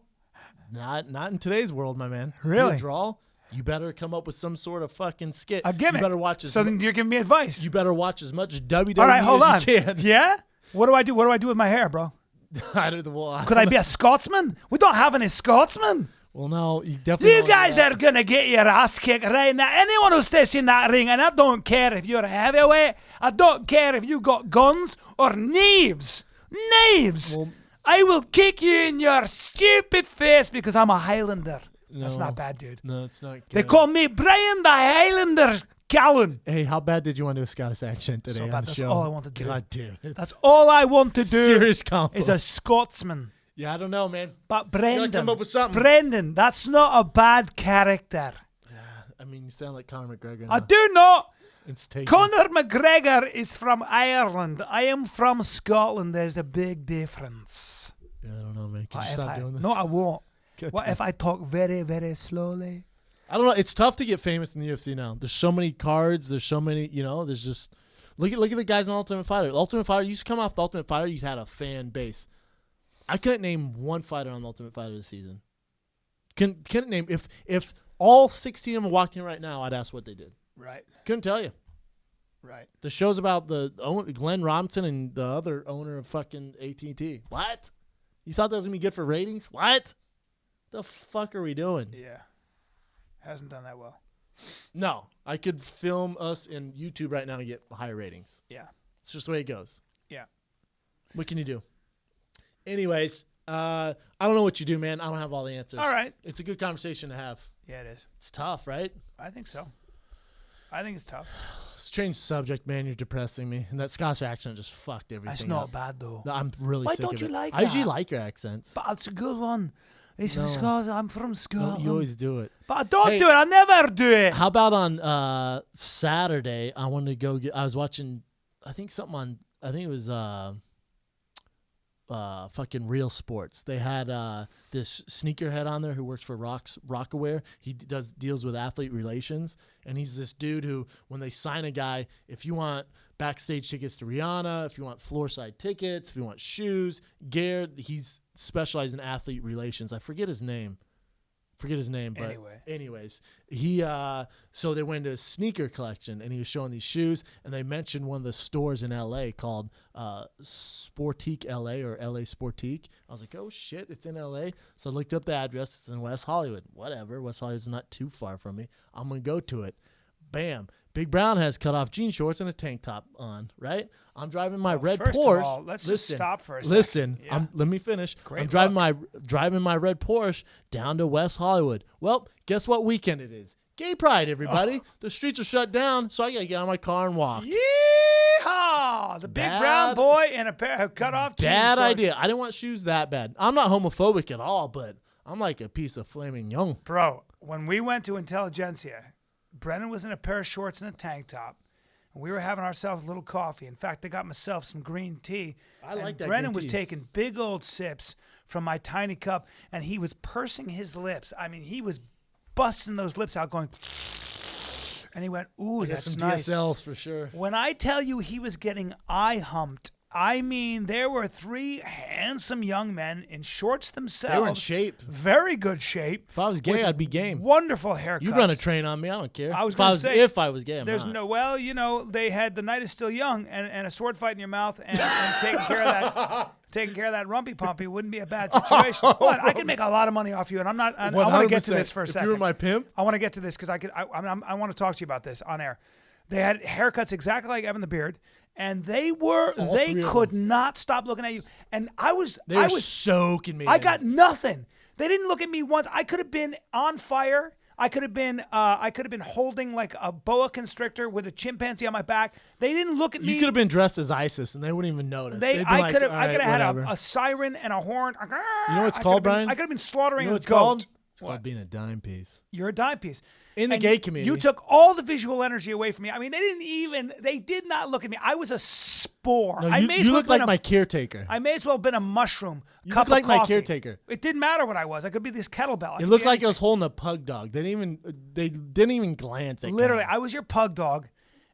Not in today's world, my man. Really? Be a draw? You better come up with some sort of fucking skit. A gimmick. You better watch So then you're giving me advice. You better watch as much WWE All right, hold on. as you can. Yeah? What do I do? What do I do with my hair, bro? Could I be a Scotsman? We don't have any Scotsmen. Well, no, you definitely. You guys are going to get your ass kicked right now. Anyone who steps in that ring, and I don't care if you're a heavyweight, I don't care if you got guns or knives. Knives! Well, I will kick you in your stupid face because I'm a Highlander. No, That's not bad, dude. No, it's not good. They call me Brian the Highlander Callen. Hey, how bad did you want to do a Scottish accent today So on bad. the That's show? all I want to do. God, dude. That's all I want to do. Serious compliment. Is a Scotsman. Yeah, I don't know, man. But You gotta Brendan, come up with something. Brendan, that's not a bad character. Yeah, I mean, you sound like Conor McGregor. I do not. It's taken. Conor McGregor is from Ireland. I am from Scotland. There's a big difference. Yeah, I don't know, man. Can What you if stop doing this? No, I won't. God What damn. if I talk very, very slowly? I don't know. It's tough to get famous in the UFC now. There's so many cards. There's so many. There's just look at the guys in Ultimate Fighter. Ultimate Fighter. You used to come off the Ultimate Fighter. You had a fan base. I couldn't name one fighter on the Ultimate Fighter this season. Couldn't name if all 16 of them walked in right now. I'd ask what they did. Right. Couldn't tell you. Right. The show's about the owner, Glenn Robinson and the other owner of fucking AT&T. What? You thought that was gonna be good for ratings? What? The fuck are we doing? Yeah. Hasn't done that well. No, I could film us in YouTube right now and get higher ratings. Yeah. It's just the way it goes. Yeah. What can you do? Anyways, I don't know what you do, man. I don't have all the answers. All right. It's a good conversation to have. Yeah, it is. It's tough, right? I think so. I think it's tough. Let's change subject, man. You're depressing me. And that Scottish accent just fucked everything That's not up. bad, though. No, I'm really Why sick don't of you it. like I usually that? like your accents. But it's a good one. It's from No. Scotland. I'm from No, Scotland. you always do it. But I don't Hey. do it. I never do it. How about on Saturday? I wanted to go get. I was watching. I think it was fucking Real Sports. They had this sneakerhead on there who works for Rockaware. He deals with athlete relations, and he's this dude who, when they sign a guy, if you want backstage tickets to Rihanna, if you want floor side tickets, if you want shoes, gear, he's specialized in athlete relations. I forget his name. But anyways, he so they went to his sneaker collection, and he was showing these shoes, and they mentioned one of the stores in LA called Sportique LA or LA Sportique. I was like, oh shit, it's in LA. So I looked up the address. It's in West Hollywood. Whatever, West Hollywood's not too far from me. I'm gonna go to it. Bam. Big Brown has cut off jean shorts and a tank top on, right? I'm driving my red first Porsche. Of all, let's just stop for a second. Listen, Yeah. let me finish. Great I'm driving my red Porsche down to West Hollywood. Well, guess what weekend it is? Gay Pride, everybody. The streets are shut down, so I got to get out of my car and walk. Yeehaw! The big brown boy in a pair of cut-off jeans. Bad idea. I didn't want shoes that bad. I'm not homophobic at all, but I'm like a piece of flaming young. Bro, when we went to Intelligentsia, Brennan was in a pair of shorts and a tank top. And we were having ourselves a little coffee. In fact, I got myself some green tea. I like that. Brennan green was tea. taking big old sips from my tiny cup, and he was pursing his lips. I mean, he was busting those lips out going, and he went, ooh, I got that's some nice. DSLs for sure. When I tell you he was getting eye humped, I mean, there were three handsome young men in shorts themselves. They were in shape. Very good shape. If I was gay, I'd be game. Wonderful haircuts. You run a train on me, I don't care. I was going to say, if I was gay, I'm there's not. no, well, you know, they had The Night Is Still Young and a sword fight in your mouth and taking care of that rumpy pumpy wouldn't be a bad situation. But I could make a lot of money off you, and I'm not. I want to get to this for a second. If you were my pimp, I want to get to this because I want to talk to you about this on air. They had haircuts exactly like Evan the Beard, and they could not stop looking at you. And I was soaking me. I got nothing. They didn't look at me once. I could have been on fire. I could have been holding like a boa constrictor with a chimpanzee on my back. They didn't look at me. You could have been dressed as ISIS, and they wouldn't even notice. I could have had a siren and a horn. You know what it's called, Brian? I could have been slaughtering you know a what it's goat. called? It's called being a dime piece. You're a dime piece. In the gay community. You took all the visual energy away from me. I mean, they did not look at me. I was a spore. No, you look like my caretaker. I may as well have been a mushroom. You cup look like of coffee. my caretaker. It didn't matter what I was. I could be this kettlebell. It looked like I was holding a pug dog. They didn't even glance at me. Literally, I was your pug dog,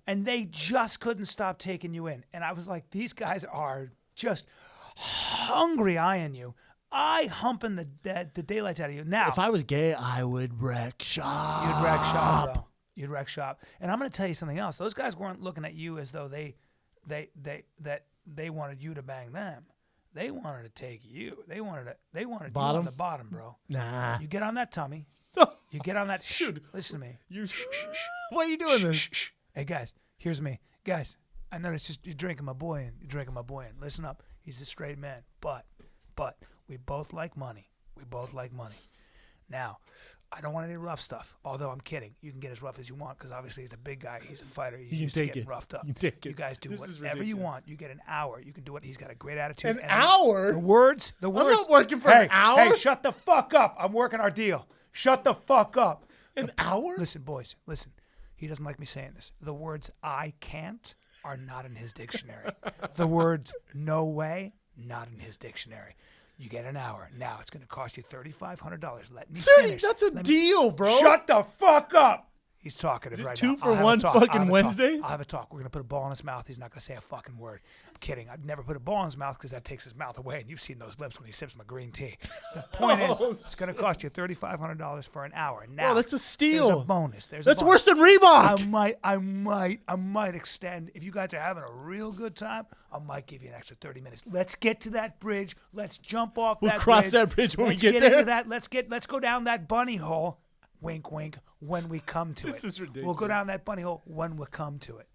and they just couldn't stop taking you in. And I was like, these guys are just hungry eyeing you. Humping the daylights out of you. Now, if I was gay, I would wreck shop. You'd wreck shop, bro. You'd wreck shop. And I'm going to tell you something else. Those guys weren't looking at you as though they wanted you to bang them. They wanted to take you. They wanted you on the bottom, bro. Nah. You get on that tummy. You get on that. Dude, listen to me. Why are you doing this? Hey guys, here's me. Guys, I noticed you're drinking my boy in. You're drinking my boy in. Listen up. He's a straight man, but we both like money. Now, I don't want any rough stuff, although I'm kidding. You can get as rough as you want because obviously he's a big guy. He's a fighter. He's used to getting roughed up. You guys do whatever you want. You get an hour. You can do it. He's got a great attitude. An hour? The words. I'm not working for an hour. Hey, shut the fuck up. I'm working our deal. Shut the fuck up. An hour? Listen, boys, listen. He doesn't like me saying this. The words I can't are not in his dictionary. The words no way, not in his dictionary. You get an hour. Now it's going to cost you $3,500. Let me finish. That's a deal, bro. Shut the fuck up. He's talkative right now. 2 for 1 fucking Wednesday? I'll have a talk. We're going to put a ball in his mouth. He's not going to say a fucking word. I'm kidding. I'd never put a ball in his mouth because that takes his mouth away. And you've seen those lips when he sips my green tea. The point is, it's going to cost you $3,500 for an hour. Now, oh, that's a steal. There's a bonus. That's worse than Reebok. I might extend. If you guys are having a real good time, I might give you an extra 30 minutes. Let's get to that bridge. Let's jump off that bridge. We'll cross that bridge when we get there. Into that. Let's go down that bunny hole. Wink, wink, when we come to it. This is ridiculous. We'll go down that bunny hole when we come to it.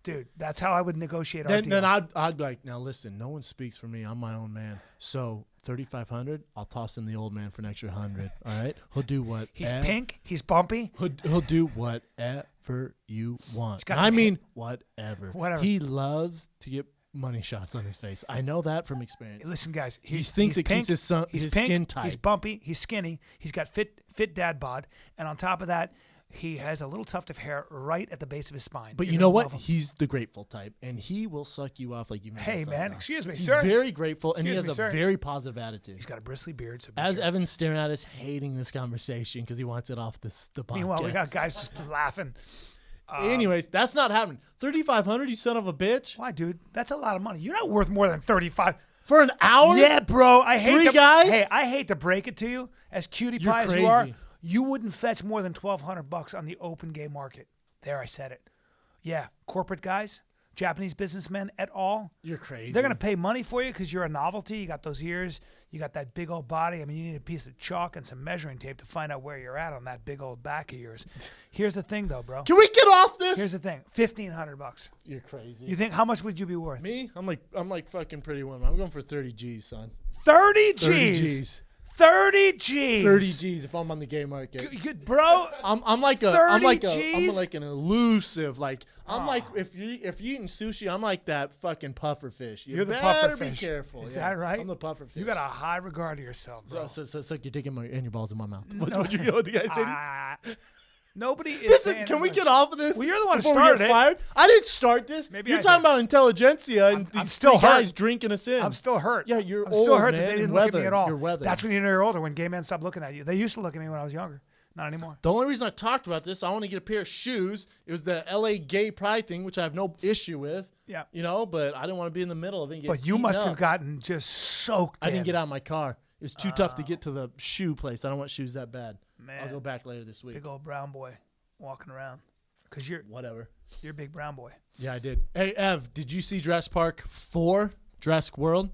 Dude, that's how I would negotiate our deal. Then I'd be like, now listen, no one speaks for me. I'm my own man. So $3,500, I'll toss in the old man for an extra $100. All right? He'll do what. He's pink. He's bumpy. He'll do whatever you want. Whatever. Whatever. He loves to get money shots on his face. I know that from experience. Listen, guys. He thinks it pink, keeps his skin tight. He's bumpy. He's skinny. He's got fit dad bod. And on top of that, He has a little tuft of hair right at the base of his spine. But You're you know gonna what? love him. He's the grateful type, and he will suck you off like you. Hey, man, excuse me, He's sir. very grateful, and he Excuse has me, a sir. very positive attitude. He's got a bristly beard. So be As careful. Evan's staring at us, hating this conversation because he wants it off the podcast. Meanwhile, we got guys just laughing. Anyways, that's not happening. 3,500, you son of a bitch, Why, dude? That's a lot of money. You're not worth more than 35. for an hour. Yeah, bro. I hate 3 to, guys? Hey, I hate to break it to you, as cutie You're pie as you are, crazy. you wouldn't fetch more than $1,200 on the open gay market. There, I said it. Yeah, corporate guys, Japanese businessmen et al. You're crazy. They're gonna pay money for you because you're a novelty. You got those ears. You got that big old body. I mean, you need a piece of chalk and some measuring tape to find out where you're at on that big old back of yours. Here's the thing, though, bro. Can we get off this? Here's the thing. $1,500. You're crazy. You think how much would you be worth? Me? I'm like fucking Pretty Woman. I'm going for 30 G's, son. 30 G's. 30 G's. 30 G's. 30 G's if I'm on the gay market. Good, bro. I'm like 30 Gs? an elusive, like I'm like if you're eating sushi, I'm like that fucking puffer fish. You're the better puffer be fish. careful. Is yeah. that right? I'm the puffer fish. You got a high regard to yourself, bro. so suck your dick in your balls in my mouth. What you what the guy said? Ah, nobody is Listen, saying can we much. get off of this? Well, you're the one who before we started get it. fired? I didn't start this. Maybe you're I talking did. about intelligentsia and I'm these still three guys hurt. drinking us in. I'm still hurt. Yeah, you're I'm old, still hurt man, that they and didn't look at me weathered. at all. You're weathered. That's when you know you're older, when gay men stop looking at you. They used to look at me when I was younger. Not anymore. The only reason I talked about this, I want to get a pair of shoes. It was the LA gay pride thing, which I have no issue with. Yeah. You know, but I didn't want to be in the middle of it and get But you eaten must up. have gotten just soaked I didn't in. get out of my car. It was too tough to get to the shoe place. I don't want shoes that bad. Man. I'll go back later this week. Big old brown boy walking around. Because you're Whatever. a big brown boy. Yeah, I did. Hey, Ev, did you see Jurassic Park 4, Jurassic World?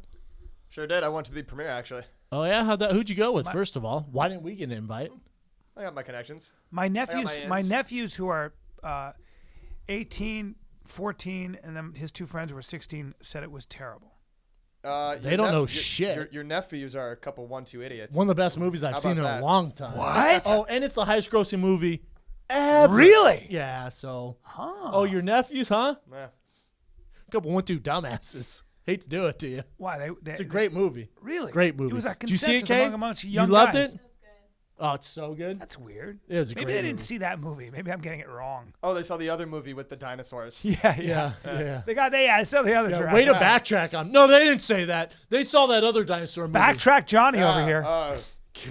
Sure did. I went to the premiere, actually. Oh, yeah? Who'd you go with, first of all? Why didn't we get an invite? I got my connections. My nephews, my my aunts. nephews who are 18, 14, and then his two friends who were 16 said it was terrible. They don't know shit. Your nephews are a couple 1-2 idiots. One of the best movies I've How seen in about a that? long time. What? Oh, and it's the highest grossing movie ever. Really? Yeah, so. Huh. Oh, your nephews, huh? Yeah. A couple 1-2 dumbasses. Hate to do it to you. Why? They It's a great movie. Really? Great movie. It was a Did you see it, consensus Kay? amongst young You loved guys. it? Oh, it's so good. That's weird. It was a Maybe great they didn't movie. see that movie. Maybe I'm getting it wrong. Oh, they saw the other movie with the dinosaurs. Yeah. Yeah. I saw the other Yeah, Jurassic. way to backtrack on. No, they didn't say that. They saw that other dinosaur movie. Backtrack Johnny over here.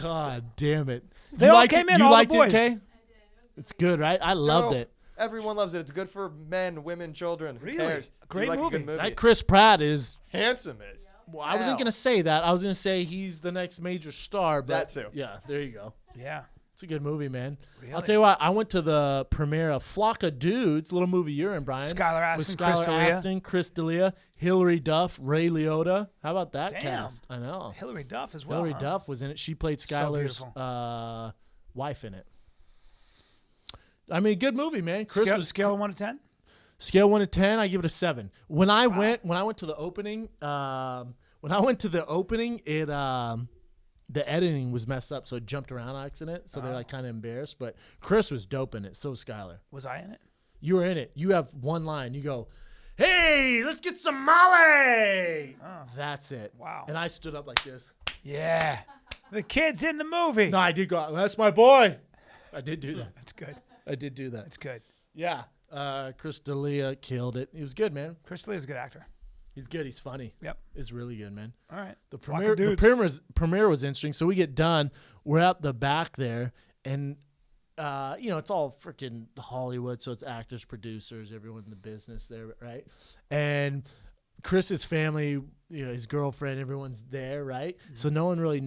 God damn it. They You all liked came it? in, You all the liked it, boys. Kay? It's good, right? I loved it. Everyone loves it. It's good for men, women, children. Who Really? cares? Great you like movie. A good movie. That Chris Pratt is. Handsome is. Well, I wasn't going to say that. I was going to say he's the next major star. But That too. Yeah, there you go. Yeah. It's a good movie, man. Really? I'll tell you what. I went to the premiere of Flock of Dudes, little movie you're in, Brian. Skylar with Astin, Skylar Chris D'Elia. Astin, Chris D'Elia, Hilary Duff, Ray Liotta. How about that Damn. cast? I know. Hillary Duff as well. Hilary huh? Duff was in it. She played So Skylar's beautiful. wife in it. I mean, good movie, man. Chris Scale, was scale of 1 to 10? scale 1 to 10. I give it a 7. When I went to the opening, it the editing was messed up, so it jumped around on accident. So they're like kind of embarrassed. But Chris was dope in it. So was Skylar. Was I in it? You were in it. You have one line. You go, "Hey, let's get some Molly." Oh. That's it. Wow. And I stood up like this. Yeah. The kid's in the movie. No, I did go. That's my boy. I did do that. That's good. I did do that. That's good. Yeah. Chris D'Elia killed it. He was good, man. Chris Lee is a good actor. He's good. He's funny. Yep. He's really good, man. All right. The Flock premiere, of the dudes. premiere was interesting. So we get done. We're at the back there, and it's all freaking Hollywood. So it's actors, producers, everyone in the business there, right? And Chris's family, his girlfriend, everyone's there, right? Mm-hmm. So no one really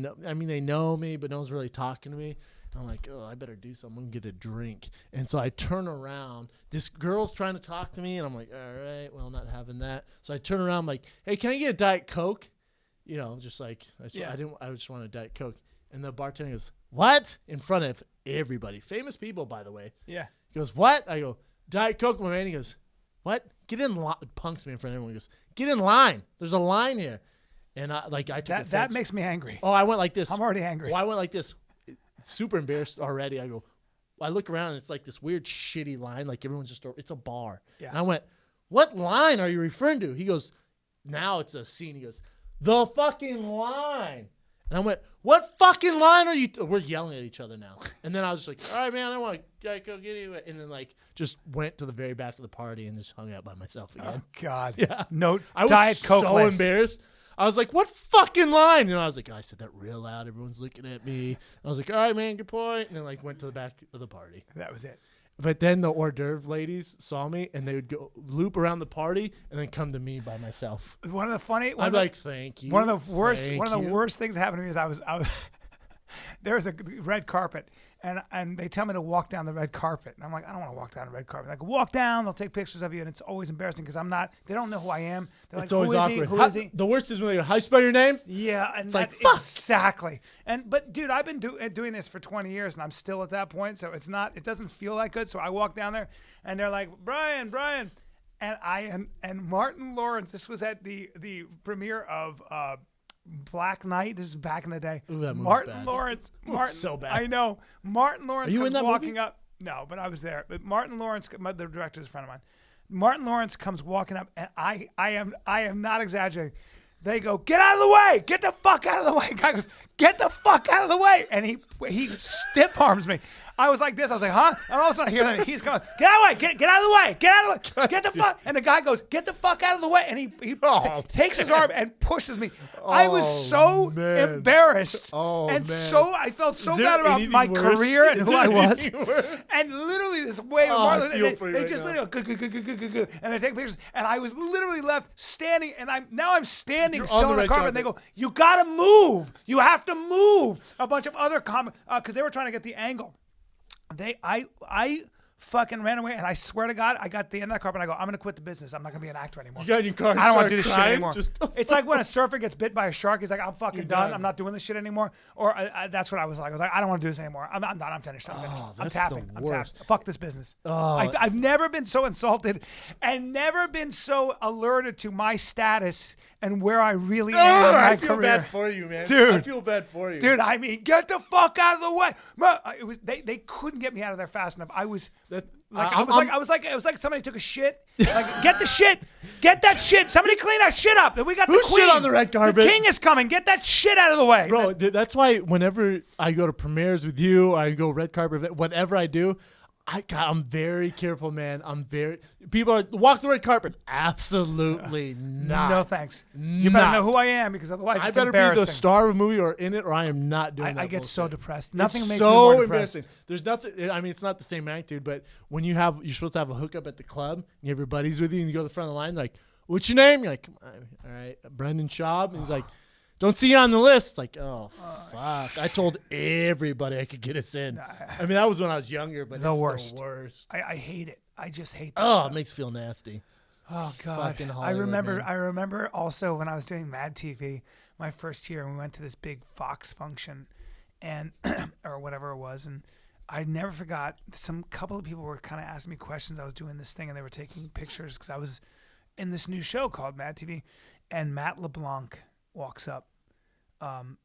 they know me, but no one's really talking to me. I'm like, oh, I better do something. I'm gonna get a drink. And so I turn around. This girl's trying to talk to me, and I'm like, all right, well, not having that. So I turn around, I'm like, hey, can I get a Diet Coke? Just like I just want a Diet Coke. And the bartender goes, what? In front of everybody, famous people, by the way. Yeah. He goes, what? I go, Diet Coke, my man. He goes, what? Get in line. Punks me in front of everyone. He goes, get in line. There's a line here. And I took That offense. makes me angry. Oh, I went like this. I'm already angry. Well, I went like this. Super embarrassed already. I look around and it's like this weird shitty line. Like everyone's it's a bar. Yeah. And I went, what line are you referring to? He goes, now it's a scene. He goes, the fucking line. And I went, what fucking line are you? We're yelling at each other now. And then I was just like, all right, man, I want to go get you. And then like just went to the very back of the party and just hung out by myself again. Oh, God. Yeah. No, I was Diet Coke so less. embarrassed. I was like, what fucking line? And I was like, I said that real loud. Everyone's looking at me. I was like, all right, man, good point. And then like went to the back of the party. That was it. But then the hors d'oeuvre ladies saw me, and they would go loop around the party and then come to me by myself. One of the funny. I'm like, thank you. One of the worst. Thank One of the you. worst things that happened to me is I was there was a red carpet, and they tell me to walk down the red carpet, and I'm like, I don't want to walk down the red carpet. Like, walk down, they'll take pictures of you, and it's always embarrassing because I'm not. They don't know who I am. They're It's like, always who is awkward. he? Who is he? The worst is when they go, how you spell your name? Yeah, and It's like, that's fuck. exactly. But dude, I've been doing this for 20 years, and I'm still at that point. So it's not. It doesn't feel that good. So I walk down there, and they're like, Brian, and Martin Lawrence. This was at the premiere of Black Knight. This is back in the day. Ooh, that movie's Martin bad. Lawrence. Martin, so bad. I know. Martin Lawrence Are you comes in that walking movie? up. No, but I was there. But Martin Lawrence, the director, is a friend of mine. Martin Lawrence comes walking up, and I am not exaggerating. They go, get out of the way! Get the fuck out of the way! Guy goes, get the fuck out of the way! And he stiff arms me. I was like this. I was like, huh? And all of a sudden I hear that he's going, get out of the way! Get out of the way! Get out of the way! Get the fuck! And the guy goes, get the fuck out of the way! And he takes his arm and pushes me. I was so man. embarrassed. Oh, and man. so I felt so Is there bad about anything my worse? career and Is who there I was. anything worse? And literally this wave of Oh, I Martin, feel and for you they right just now. literally go, and they take pictures. And I was literally left standing, and I'm standing You're still on on the the red carpet. And they carpet. go, you gotta move. You have to move. A bunch of other because they were trying to get the angle. I fucking ran away, and I swear to God, I got the end of that carpet. And I go, I'm gonna quit the business. I'm not gonna be an actor anymore. You got in your car and I don't want to started do this shit crying? anymore. Just- It's like when a surfer gets bit by a shark. He's like, I'm fucking You're done. done. I'm not doing this shit anymore. Or that's what I was like. I was like, I don't want to do this anymore. I'm done. I'm finished. I'm finished. I'm that's the tapping. I'm worst. tapped. Fuck this business. Oh. I've never been so insulted and never been so alerted to my status and where I really am in my I feel career. bad for you, man. Dude. I feel bad for you. Dude, I mean, get the fuck out of the way. It was they couldn't get me out of there fast enough. I was like, it was like somebody took a shit. Like, get the shit, get that shit. Somebody clean that shit up. We got Who the queen. shit on the red carpet? The king is coming. Get that shit out of the way, Bro, that's why whenever I go to premieres with you, I go red carpet, event, whatever I do, I'm very careful, man. People are walk the red carpet. Absolutely not. No thanks. You better know who I am because otherwise I it's better be embarrassing. the star of a movie or in it, or I am not doing that. I get so bullshit. depressed. Nothing It's makes so me more depressed. embarrassing. There's nothing. I mean, it's not the same magnitude, but when you're supposed to have a hookup at the club, and you have your buddies with you, and you go to the front of the line, like, what's your name? You're like, all right, Brendan Schaub, and he's like, don't see you on the list. Like, oh, fuck. I told everybody I could get us in. I mean, that was when I was younger, but The it's worst. the worst. I hate it. I just hate that. Oh, stuff. it makes you feel nasty. Oh God! Fucking I Hollywood, remember. man. I remember also when I was doing Mad TV, my first year, and we went to this big Fox function, and or whatever it was, and I never forgot. Some couple of people were kind of asking me questions. I was doing this thing, and they were taking pictures because I was in this new show called Mad TV, and Matt LeBlanc walks up.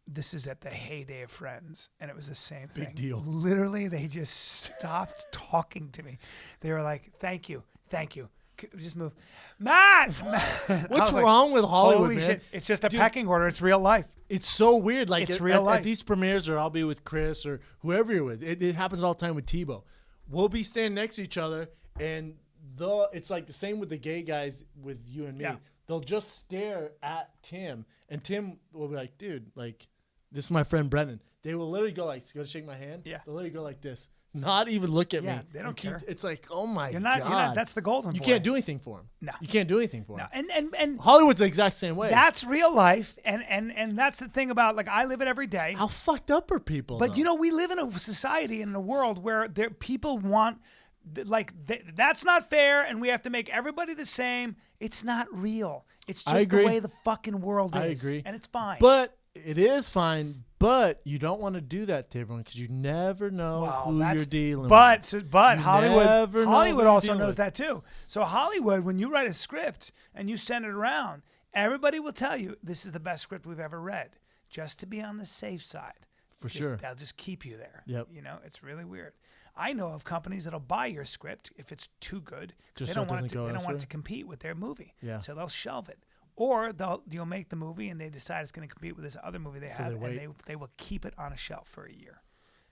This is at the heyday of Friends, and it was the same thing. Big deal. Literally, they just stopped talking to me. They were like, "Thank you, thank you." Just move, Matt. I What's was like, wrong with Hollywood, Holy man? shit! It's just a Dude. pecking order. It's real life. It's so weird. Like It's real life. at these premieres, or I'll be with Chris or whoever you're with. It happens all the time with Tebow. We'll be standing next to each other, and it's like the same with the gay guys with you and me. Yeah. They'll just stare at Tim, and Tim will be like, "Dude, like, this is my friend Brendan." They will literally go like, "Go shake my hand." Yeah. They'll literally go like this, not even look at Yeah, me. they don't And keep- care. It's like, oh my You're god, not. That's the golden. you boy. can't do anything for him. No. You can't do anything for No, him. and Hollywood's the exact same way. that's real life, and that's the thing about like I live it every day. How fucked up are people? But though? you know, we live in a society and in a world where people want, that's not fair, and we have to make everybody the same. It's not real. It's I just the agree. way the fucking world is. I agree. And it's fine. But it is fine. But you don't want to do that to everyone because you never know Well, who that's- you're dealing but with. so- but You Hollywood never know Hollywood who you're also dealing knows with. that too. So Hollywood, when you write a script and you send it around, everybody will tell you this is the best script we've ever read, just to be on the safe side. For sure. They'll just keep you there. Yep. You know, it's really weird. I know of companies that'll buy your script if it's too good. 'Cause Just they so don't it want doesn't it go to, they don't want it elsewhere? to compete with their movie. Yeah. So they'll shelve it. Or you'll make the movie and they decide it's going to compete with this other movie they So have, they wait. and they will keep it on a shelf for a year.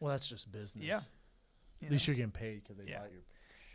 Well, that's just business. Yeah. At least you're getting paid because they Yeah. bought your.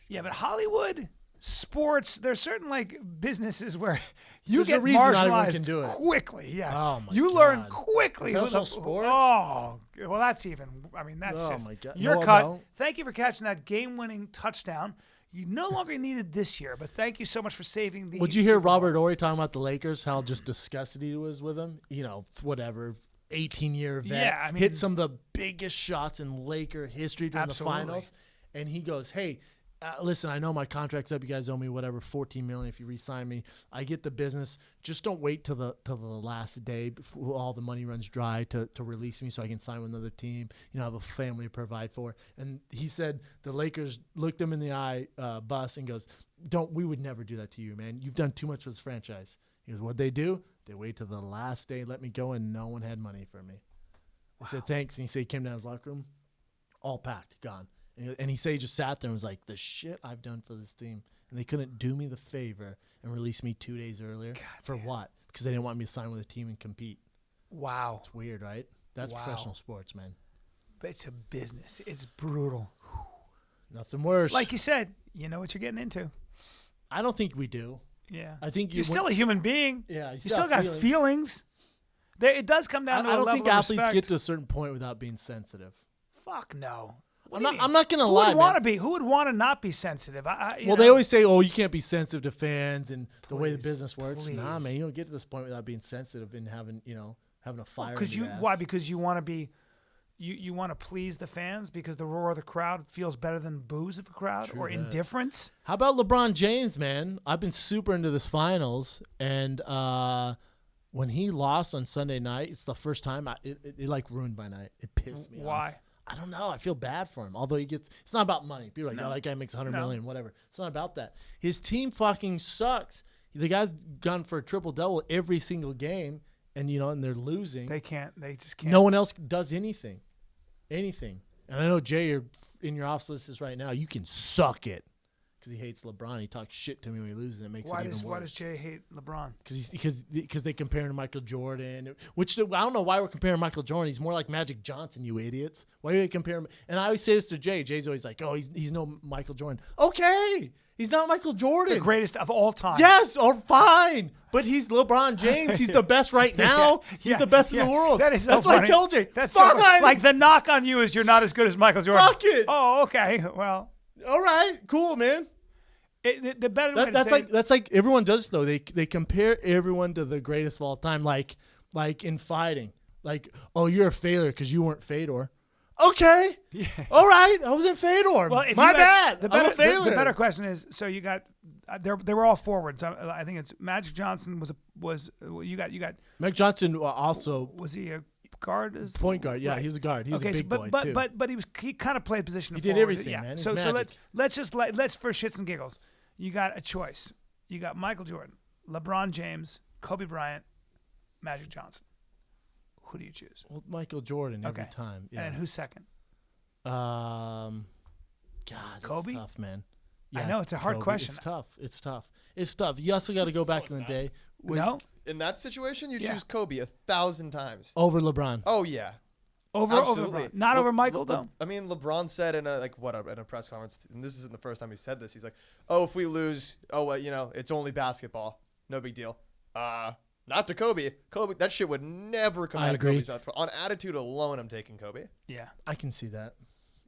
Yeah, but Hollywood, sports, there's certain like businesses where you There's a get reason not everyone marginalized can do it. quickly. Yeah. Oh, my You learn God. quickly. who Professional the- sports? Oh, well, that's even. I mean, that's Oh, just. my God. You're No, cut. no. Thank you for catching that game-winning touchdown. You no longer needed this year, but thank you so much for saving the. Would you hear Super Bowl. Robert Horry talking about the Lakers? How just disgusted he was with them. You know, whatever. 18-year vet. Yeah, I mean- hit some of the biggest shots in Laker history during Absolutely. the finals, and he goes, "Hey, listen, I know my contract's up. You guys owe me whatever, $14 million if you re-sign me. I get the business. Just don't wait till the last day before all the money runs dry to release me so I can sign with another team. You know, I have a family to provide for." And he said the Lakers looked him in the eye, Bus, and goes, we would never do that to you, man. You've done too much for this franchise. He goes, what'd they do? They wait till the last day, let me go, and no one had money for me. I said, thanks. And he said he came down to his locker room, all packed, gone. And he said he just sat there and was like, the shit I've done for this team. And they couldn't do me the favor and release me 2 days earlier. For what? Because they didn't want me to sign with a team and compete. Wow. It's weird, right? That's Wow. professional sports, man. But it's a business. It's brutal. Nothing worse. Like you said, you know what you're getting into. I don't think we do. Yeah. I think You're still a human being. Yeah, You still got feelings. It does come down to a I don't level think of athletes respect. get to a certain point without being sensitive. Fuck no. What I'm do not. you mean? I'm not gonna Who lie, would want to man. be? Who would want to not be sensitive? You Well, know? they always say, "Oh, you can't be sensitive to fans and the way the Please, business works." Nah, please. man, you don't get to this point without being sensitive and having a fire. Because in your ass. why? Because you want to be, you want to please the fans because the roar of the crowd feels better than boos of the crowd True or that. indifference. How about LeBron James, man? I've been super into this finals, and when he lost on Sunday night, it's the first time it like ruined my night. It pissed me off. Why? I don't know. I feel bad for him. Although it's not about money. People are like, No. oh, that guy makes $100 No. million, whatever. It's not about that. His team fucking sucks. The guy's gone for a triple-double every single game, and they're losing. They can't. They just can't. No one else does anything. Anything. And I know, Jay, you're in your office list right now. You can suck it because he hates LeBron. He talks shit to me when he loses. It makes it even worse. Why does Jay hate LeBron? Because they compare him to Michael Jordan, which I don't know why we're comparing Michael Jordan. He's more like Magic Johnson, you idiots. Why do you compare him? And I always say this to Jay. Jay's always like, oh, he's no Michael Jordan. Okay, he's not Michael Jordan. The greatest of all time. Yes, or fine. But he's LeBron James. He's the best right now. He's the best in the world. That is so That's funny. what I tell Jay. That's fine. so funny. Like the knock on you is you're not as good as Michael Jordan. Fuck it. Oh, okay. Well, All right, cool, man. the better way to That's say that's like everyone does though. They compare everyone to the greatest of all time. Like in fighting, like, oh, you're a failure because you weren't Fedor. Okay, Yeah. all right, I was in Fedor. Well, if My you had- bad. The I'm a failure. the better question is: so you got they were all forwards. I think it's Magic Johnson was you got Mike Johnson also was he a guard? point guard. Yeah, Right. he was a guard. He was Okay, a big so, boy but, too. but he kind of played position. He of did forward. everything, Yeah. man. He's So magic. let's for shits and giggles. You got a choice. You got Michael Jordan, LeBron James, Kobe Bryant, Magic Johnson. Who do you choose? Well, Michael Jordan every Okay. time. Yeah. And who's second? God, Kobe? it's tough, man. I know, it's a hard Kobe. question. It's tough. You also got to go back in the day No, In that situation, you Yeah. choose Kobe 1,000 times. over LeBron. Oh yeah, over absolutely. LeBron. Not over Michael Le- though. I mean, LeBron said in a press conference, and this isn't the first time he said this. He's like, "Oh, if we lose, it's only basketball. No big deal." Not to Kobe. Kobe, that shit would never come I out agree. of Kobe's mouth. On attitude alone, I'm taking Kobe. Yeah. I can see that.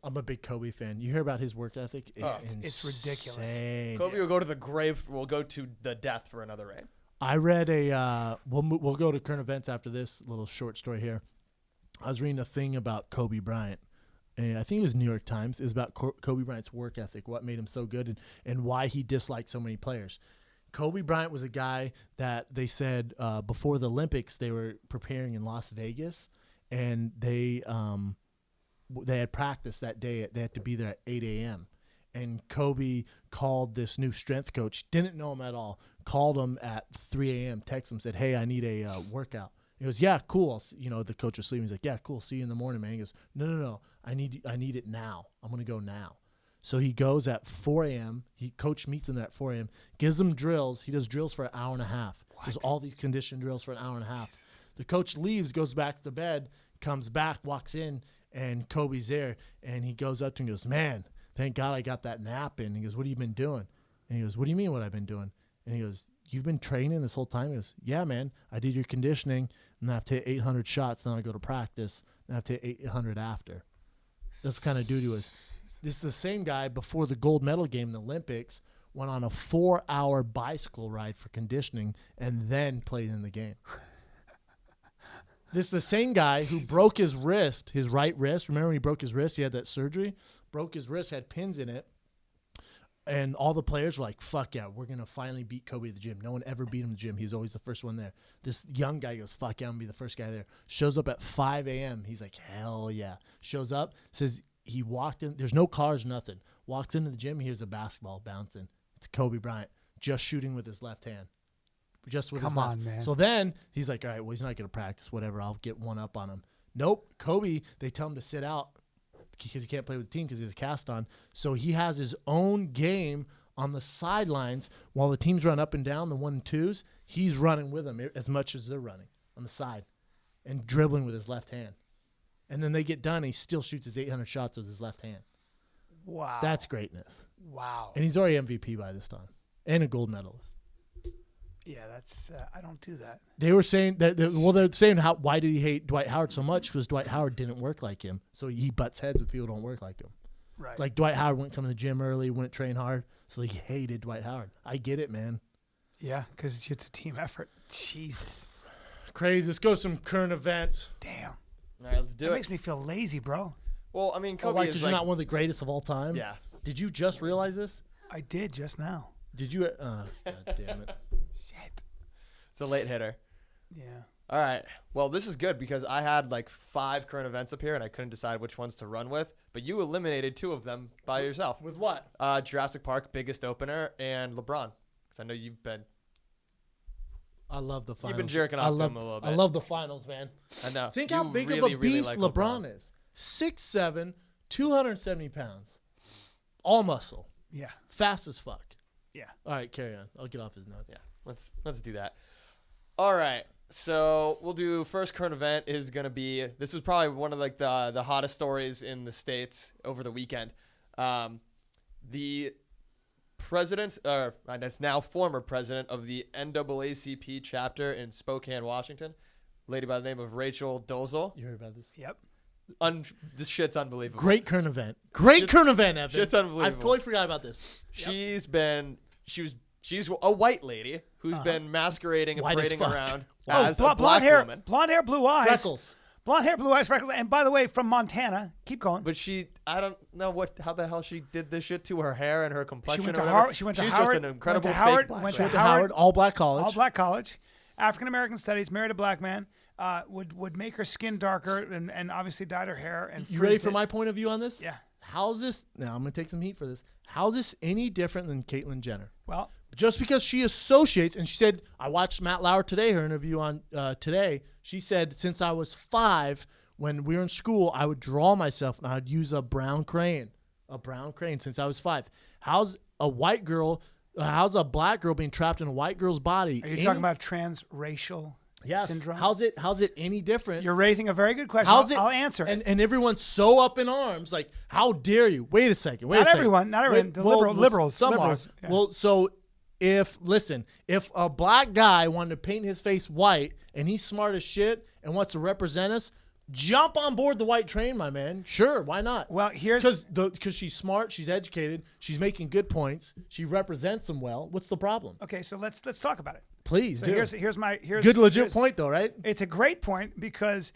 I'm a big Kobe fan. You hear about his work ethic? It's Oh, it's ridiculous. insane. Kobe will go to the grave. Will go to the death for another ring. I read we'll go to current events after this little short story here. I was reading a thing about Kobe Bryant, and I think it was New York Times. It was about Kobe Bryant's work ethic, what made him so good, and why he disliked so many players. Kobe Bryant was a guy that they said before the Olympics they were preparing in Las Vegas, and they had practice that day. They had to be there at 8 a.m. And Kobe called this new strength coach, didn't know him at all, called him at 3 a.m., texted him, said, hey, I need a workout. He goes, yeah, cool. The coach was sleeping. He's like, yeah, cool. See you in the morning, man. He goes, no. I need it now. I'm going to go now. So he goes at 4 a.m. Coach meets him at 4 a.m., gives him drills. He does drills for an hour and a half. Wow. Does all these condition drills for an hour and a half. The coach leaves, goes back to bed, comes back, walks in, and Kobe's there. And he goes up to him and goes, man, thank God I got that nap in. He goes, what have you been doing? And he goes, what do you mean what I've been doing? And he goes, you've been training this whole time? He goes, yeah, man. I did your conditioning, and I have to hit 800 shots. Then I go to practice, and I have to hit 800 after. That's what kind of duty was. This is the same guy before the gold medal game in the Olympics went on a 4-hour bicycle ride for conditioning and then played in the game. This is the same guy who broke his wrist, his right wrist. Remember when he broke his wrist? He had that surgery. Broke his wrist, had pins in it. And all the players were like, fuck yeah, we're going to finally beat Kobe at the gym. No one ever beat him in the gym. He was always the first one there. This young guy goes, fuck yeah, I'm going to be the first guy there. Shows up at 5 a.m. He's like, hell yeah. Shows up, says he walked in. There's no cars, nothing. Walks into the gym, hears a basketball bouncing. It's Kobe Bryant just shooting with his left hand. Just with his left. Come on, man. So then he's like, all right, well, he's not going to practice, whatever. I'll get one up on him. Nope. Kobe, they tell him to sit out because he can't play with the team because he has a cast on. So he has his own game on the sidelines while the teams run up and down, the 1 and 2s. He's running with them as much as they're running on the side and dribbling with his left hand. And then they get done, and he still shoots his 800 shots with his left hand. Wow. That's greatness. Wow. And he's already MVP by this time and a gold medalist. Yeah, that's I don't do that. They were saying that they're saying why did he hate Dwight Howard so much? Because Dwight Howard didn't work like him, so he butts heads with people who don't work like him. Right. Like Dwight Howard wouldn't come to the gym early, wouldn't train hard, so he hated Dwight Howard. I get it, man. Yeah, because it's a team effort. Jesus. Crazy. Let's go to some current events. Damn. All right, let's do That it. makes me feel lazy, bro. Well, I mean, Kobe Why? is Because like, you're not one of the greatest of all time. yeah. Did you just realize this? I did just now. Did you? God damn it. Shit. It's a late hitter. Yeah. All right. Well, this is good because I had like 5 current events up here and I couldn't decide which ones to run with. But you eliminated 2 of them by yourself. With what? Jurassic Park, biggest opener, and LeBron. Because I know you've been. I love the finals. You've been jerking off to him a little bit. I love the finals, man. I know. Think You how big really, of a really beast like LeBron is. 6'7", 270 pounds. All muscle. Yeah. Fast as fuck. Yeah. All right, carry on. I'll get off his nuts. Yeah. Let's do that. All right. So we'll do first current event is going to be, this was probably one of like the hottest stories in the States over the weekend. The president, or that's now former president of the NAACP chapter in Spokane, Washington, lady by the name of Rachel Dolezal. You heard about this? Yep. This shit's unbelievable. Great current event. Great current event, Evan. Shit's unbelievable. I totally forgot about this. She's a white lady who's been masquerading and White as parading fuck. around Oh, as a black blonde hair, woman. blonde hair, blue eyes. Freckles. Blonde hair, blue eyes, freckles. And by the way, from Montana. Keep going. But I don't know how the hell she did this shit to her hair and her complexion. She went or to whatever. Howard. She went to She's Howard. just an incredible went to Howard. fake black Went chick. to To Howard, all black college. All black college. African American studies. Married a black man. Would make her skin darker and obviously dyed her hair. And You ready frizzed for it. my point of view on this? Yeah. How's this? Now I'm gonna take some heat for this. How's this any different than Caitlyn Jenner? Well, Just because she associates, and she said, I watched Matt Lauer today, her interview on Today. She said, since I was 5, when we were in school, I would draw myself and I'd use a brown crayon since I was 5. How's a white girl, how's a black girl being trapped in a white girl's body? are you talking about transracial syndrome? How's it any different? You're raising a very good question. I'll answer it. And everyone's so up in arms, like, how dare you? Wait a second. Not everyone. The liberals. Some liberals, are. yeah. Well, so if a black guy wanted to paint his face white and he's smart as shit and wants to represent us, jump on board the white train, my man. Sure, why not? Well, here's because she's smart, she's educated, she's making good points, she represents them well. What's the problem? okay. So let's talk about it. Please, So do. here's my Good legit point though, right? It's a great point because,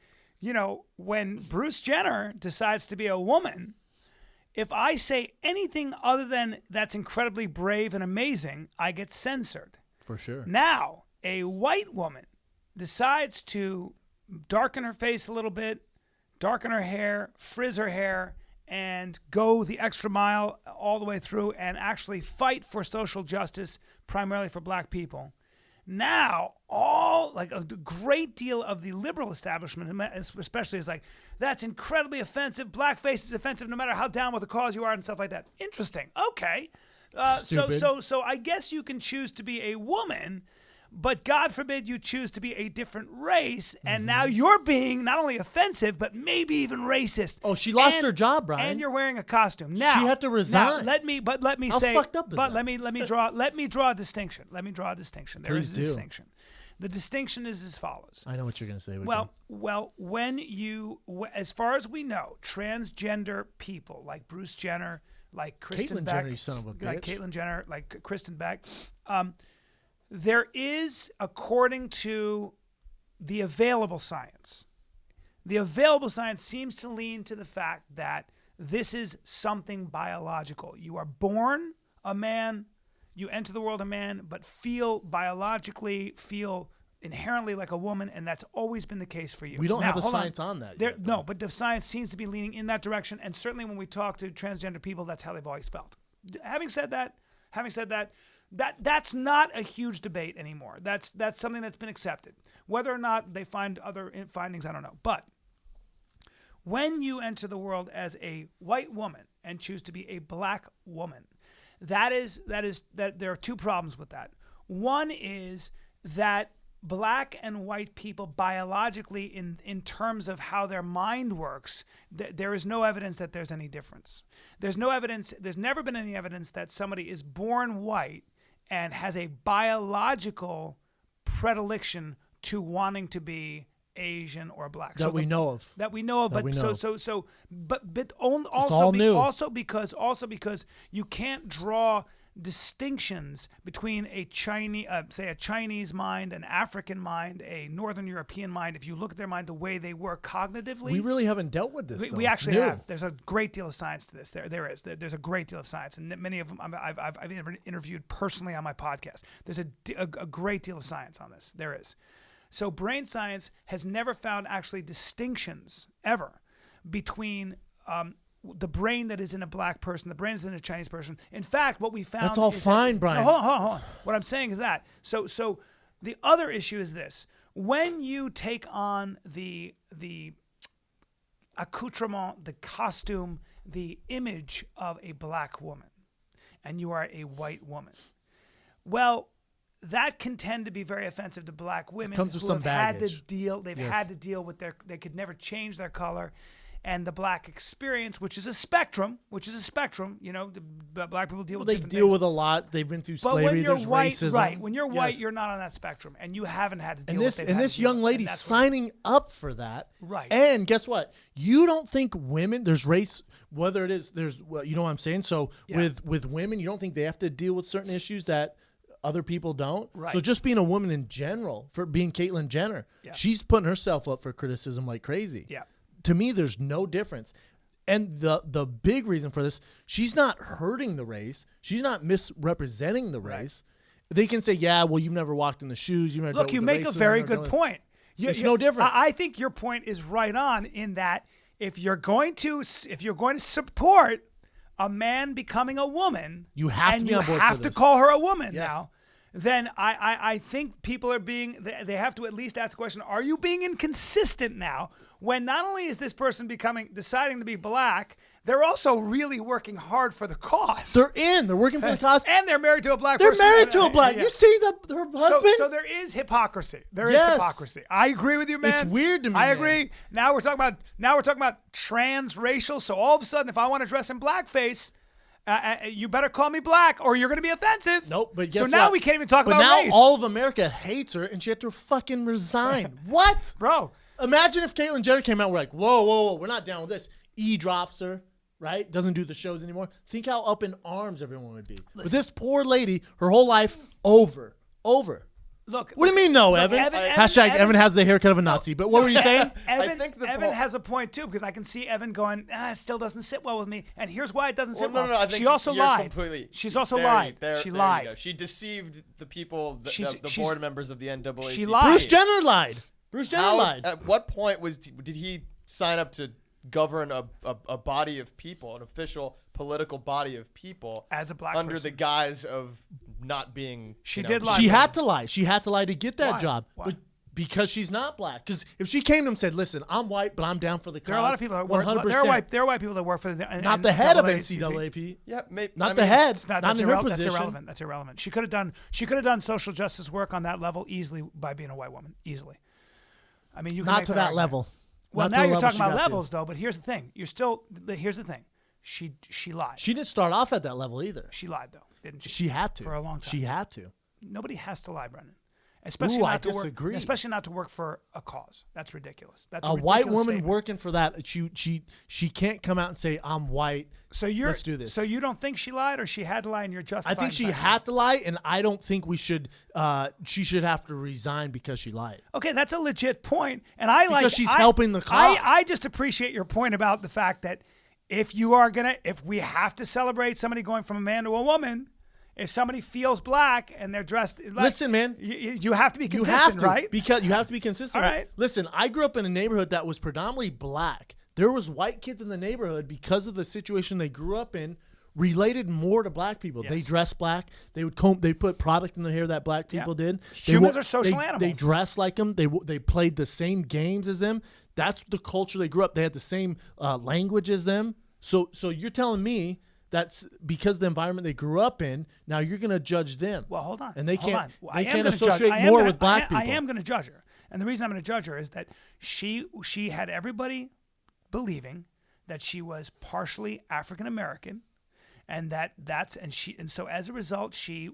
when Bruce Jenner decides to be a woman, if I say anything other than that's incredibly brave and amazing, I get censored. For sure. Now, a white woman decides to darken her face a little bit, darken her hair, frizz her hair, and go the extra mile all the way through and actually fight for social justice, primarily for black people. Now, a great deal of the liberal establishment, especially, is like, that's incredibly offensive. Blackface is offensive no matter how down with the cause you are and stuff like that. Interesting. Okay. Stupid. So I guess you can choose to be a woman, But God forbid you choose to be a different race, and now you're being not only offensive, but maybe even racist. Oh, she lost her job, Brian. And you're wearing a costume. Now she had to resign. Now, let me How say, fucked up is but that? let me draw a distinction. Let me draw a distinction. There is a Please do. distinction. The distinction is as follows. I know what you're going to say. Well, when as far as we know, transgender people like Bruce Jenner, like Kristen Caitlyn Beck, Jenner, you son of a bitch. like Caitlyn Jenner, like Kristen Beck, there is, according to the available science, seems to lean to the fact that this is something biological. You are born a man, you enter the world a man, but biologically feel inherently like a woman, and that's always been the case for you. We don't Now, have the hold on. science on that There, yet, no, but the science seems to be leaning in that direction, and certainly when we talk to transgender people, that's how they've always felt. Having said that, that's not a huge debate anymore. That's something that's been accepted. Whether or not they find other findings, I don't know. But when you enter the world as a white woman and choose to be a black woman, that there are two problems with that. One is that black and white people biologically, in terms of how their mind works, there is no evidence that there's any difference. There's no evidence. There's never been any evidence that somebody is born white and has a biological predilection to wanting to be Asian or black. That we know of. That we know of. That But we know also because you can't draw distinctions between a Chinese mind, an African mind, a Northern European mind. If you look at their mind, the way they work cognitively, We really haven't dealt with this. we It's actually new. have. There's a great deal of science to this. There's a great deal of science, and many of them I've interviewed personally on my podcast. There's a great deal of science on this. There is. So brain science has never found actually distinctions ever between the brain that is in a black person, the brain is in a Chinese person. In fact, what we found— That's all fine, Brian. No, hold on. What I'm saying is that. So the other issue is this. When you take on the accoutrement, the costume, the image of a black woman, and you are a white woman, well, that can tend to be very offensive to black women comes with who some have had to baggage. deal. They've Yes. had to deal with they could never change their color, and the black experience, which is a spectrum. You know, black people deal with. They different deal things. with a lot. They've been through But slavery. when you're There's white, racism. right? When you're white, Yes. you're not on that spectrum, and you haven't had to deal And with this it. young lady signing up for that. Right. And guess what? You don't think women, there's race, whether it is, you know what I'm saying? So Yeah. with women, you don't think they have to deal with certain issues that other people don't? Right. So just being a woman in general, for being Caitlyn Jenner, Yeah. she's putting herself up for criticism like crazy. Yeah. To me, there's no difference. And the big reason for this, she's not hurting the race. She's not misrepresenting the Right. race. They can say, yeah, well, you've never walked in the shoes. You've never Look, dealt you with the make a racism, very you've never good dealt with-" point. It's no different. I think your point is right on in that if you're going to support a man becoming a woman, You have to and be you on board have for to this. call her a woman Yes. now, then I think people are they have to at least ask the question: are you being inconsistent now? When not only is this person deciding to be black, they're also really working hard for the cause. They're working for the cause. And they're married to a black They're person. married to a black. Yeah. You see her husband? So there is hypocrisy. There is Yes. hypocrisy. I agree with you, man. It's weird to me, I man. agree. Now we're talking about transracial. So all of a sudden, if I want to dress in blackface, you better call me black, or you're going to be offensive. Nope. But guess so now what? we can't even talk but about now race. all of America hates her, and she had to fucking resign. What, Bro. Imagine if Caitlyn Jenner came out, we're like, whoa, we're not down with this. Drops her, right? Doesn't do the shows anymore. Think how up in arms everyone would be. But this poor lady, her whole life, over. Look. What do you mean, no, look, Evan? Evan Evan has the haircut of a Nazi. But what were you saying? Evan has a point too, because I can see Evan going, it still doesn't sit well with me. And here's why it doesn't sit well. No, I think she also you're lied. completely- She's also there- lied. there- She there you lied. go. She deceived the people, the She's- board members of the NAACP. She lied. Bruce Jenner lied. lied. At what point did he sign up to govern a body of people, an official political body of people, As a black under person. the guise of not being? She you know, did lie. She had to lie. She had to lie to get that Why? job. Why? But Because she's not black. Because if she came to him and said, "Listen, I'm white, but I'm down for the cause," there are a lot of people that work. 100%. There are white people that work for the Not the head of NCAAP. NCAAP. Yeah, maybe Not the head. Not in her That's position. irrelevant. That's irrelevant. She could have done social justice work on that level easily by being a white woman. Easily. I mean, you can Not make to that argument. level. Well, Not to now the you're level talking she about got to. levels, though. But here's the thing. Here's the thing. She lied. She didn't start off at that level either. She lied though, didn't she? She had to for a long time. She had to. Nobody has to lie, Brendan. Especially Ooh, I not to disagree. work. Especially not to work for a cause. That's ridiculous. That's A a white ridiculous woman statement. working for that, she can't come out and say, "I'm white." So let's do this. So you don't think she lied, or she had to lie, and you're justifying? I think she that? had to lie, and I don't think we should. She should have to resign because she lied. Okay, that's a legit point, and I like Because she's helping the cause. I just appreciate your point about the fact that if we have to celebrate somebody going from a man to a woman, if somebody feels black and they're dressed, like, Listen, man, you have to be you consistent, have to, right? because you have to be consistent. All right. Listen, I grew up in a neighborhood that was predominantly black. There was white kids in the neighborhood because of the situation they grew up in. Related more to black people. Yes. They dress black. They would comb. They put product in their hair that black people did. Humans are social animals. They dress like them. They played the same games as them. That's the culture they grew up. They had the same language as them. So you're telling me that's because the environment they grew up in. Now you're going to judge them. Well, hold on. And they Hold can't. on. Well, They I am can't gonna associate judge- I am more gonna- with black people. I am going to judge her, and the reason I'm going to judge her is that she had everybody believing that she was partially African American, and so as a result she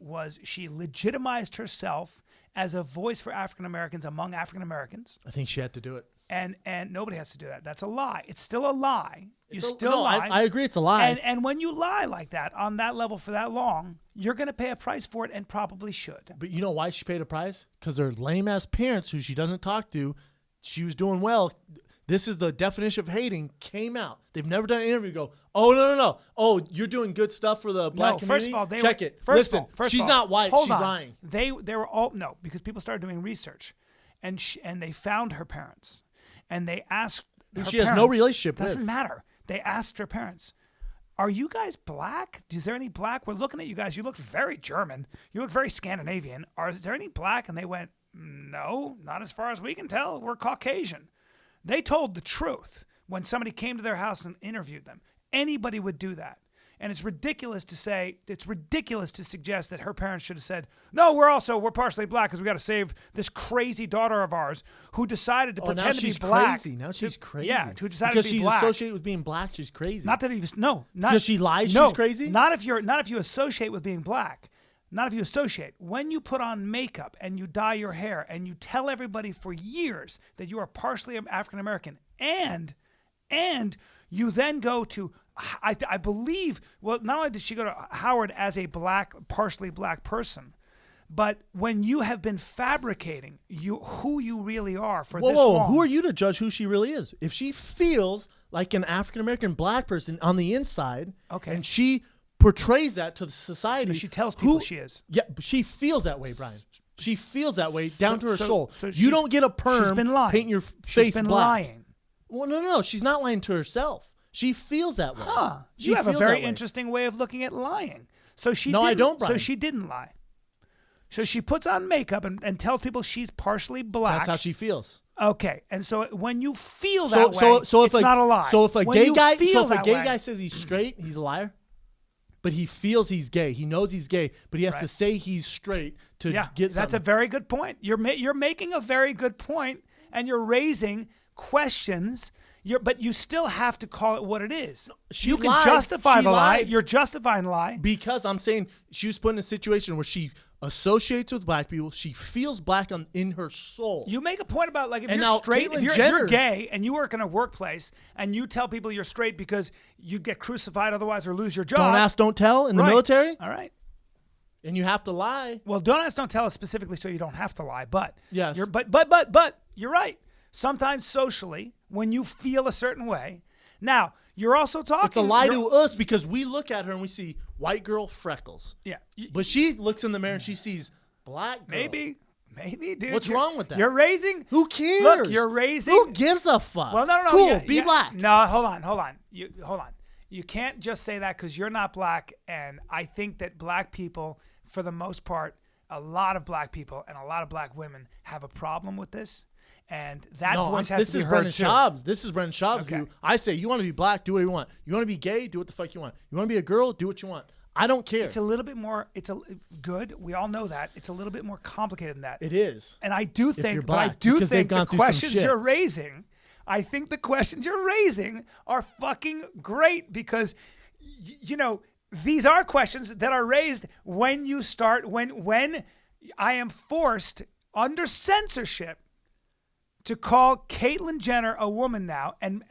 legitimized herself as a voice for African Americans among African Americans. I think she had to do it. And nobody has to do that. That's a lie. It's still a lie. You No, still lie. I agree. It's a lie. And when you lie like that on that level for that long, you're going to pay a price for it, and probably should. But you know why she paid a price? Because her lame ass parents, who she doesn't talk to, she was doing well. This is the definition of hating. Came out. They've never done an interview. Go, oh no. Oh, you're doing good stuff for the black community. First of all, they check were, it. First Listen, of all, she's not white. Hold She's on. lying. They were all because people started doing research, and they found her parents, and they asked. Who her she has no parents- relationship with. Doesn't matter. They asked her parents, "Are you guys black? Is there any black? We're looking at you guys. You look very German. You look very Scandinavian. Is there any black?" And they went, "No, not as far as we can tell. We're Caucasian." They told the truth when somebody came to their house and interviewed them. Anybody would do that. And it's ridiculous to suggest that her parents should have said, "No, we're partially black because we got to save this crazy daughter of ours who decided to pretend to be black." Crazy. Now she's crazy. Yeah, who decided because to be she's black. associated with being black. She's crazy. Not that not because she lies. No, she's crazy. Not if you associate with being black. Not if you associate. When you put on makeup and you dye your hair and you tell everybody for years that you are partially African American, and you then go to, I believe, well, not only did she go to Howard as a partially black person, but when you have been fabricating who you really are for this long. Who are you to judge who she really is? If she feels like an African American black person on the inside, Okay. and she portrays that to the society, But she tells people she is. Yeah, but she feels that way, Brian. She feels that way down to her soul. So you don't get a perm, she's been lying. paint your She's face been black. lying. Well, no. She's not lying to herself. She feels that way. Huh. She You have a feels very that way. interesting way of looking at lying. So she No, I didn't- don't, Brian. So she didn't lie. So she puts on makeup and tells people she's partially black. That's how she feels. Okay, and so when you feel that way, So if it's not a lie. So if a When gay you guy, feel so if a that gay way- guy says he's straight, he's a liar. But he feels he's gay. He knows he's gay, but he has to say he's straight to get that's a something. very good point. You're making a very good point, and you're raising questions. But you still have to call it what it is. She You can lied. justify She the lie. lied. You're justifying the lie. Because I'm saying she was put in a situation where she associates with black people. She feels black in her soul. You make a point about like if And you're now straight, Caitlyn if you're Jenner- gay and you work in a workplace and you tell people you're straight because you get crucified otherwise or lose your job. Don't ask, don't tell in the Right. military. All right. And you have to lie. Well, don't ask, don't tell us specifically so you don't have to lie. But Yes. but you're right. Sometimes socially, when you feel a certain way, now you're also talking. It's a lie to us because we look at her and we see white girl freckles. Yeah. But she looks in the mirror and she sees black girl. Maybe, dude. What's wrong with that? You're raising. Who cares? Look, you're raising. Who gives a fuck? Well, no. Cool, yeah, be yeah. black. No, hold on. Hold on. You can't just say that because you're not black. And I think that black people, for the most part, a lot of black people and a lot of black women have a problem with this. And that No, voice has this to be is heard Brendan too. Schaub's. This is Brendan Schaub's Okay. view. I say, you want to be black, do what you want. You want to be gay, do what the fuck you want. You want to be a girl, do what you want. I don't care. It's a little bit more. Good. We all know that it's a little bit more complicated than that. It is. And I do you're think, but I black, do because they've think the gone through some questions shit. you're raising, I think the questions you're raising are fucking great because, these are questions that are raised when you start, when I am forced under censorship to call Caitlyn Jenner a woman now, and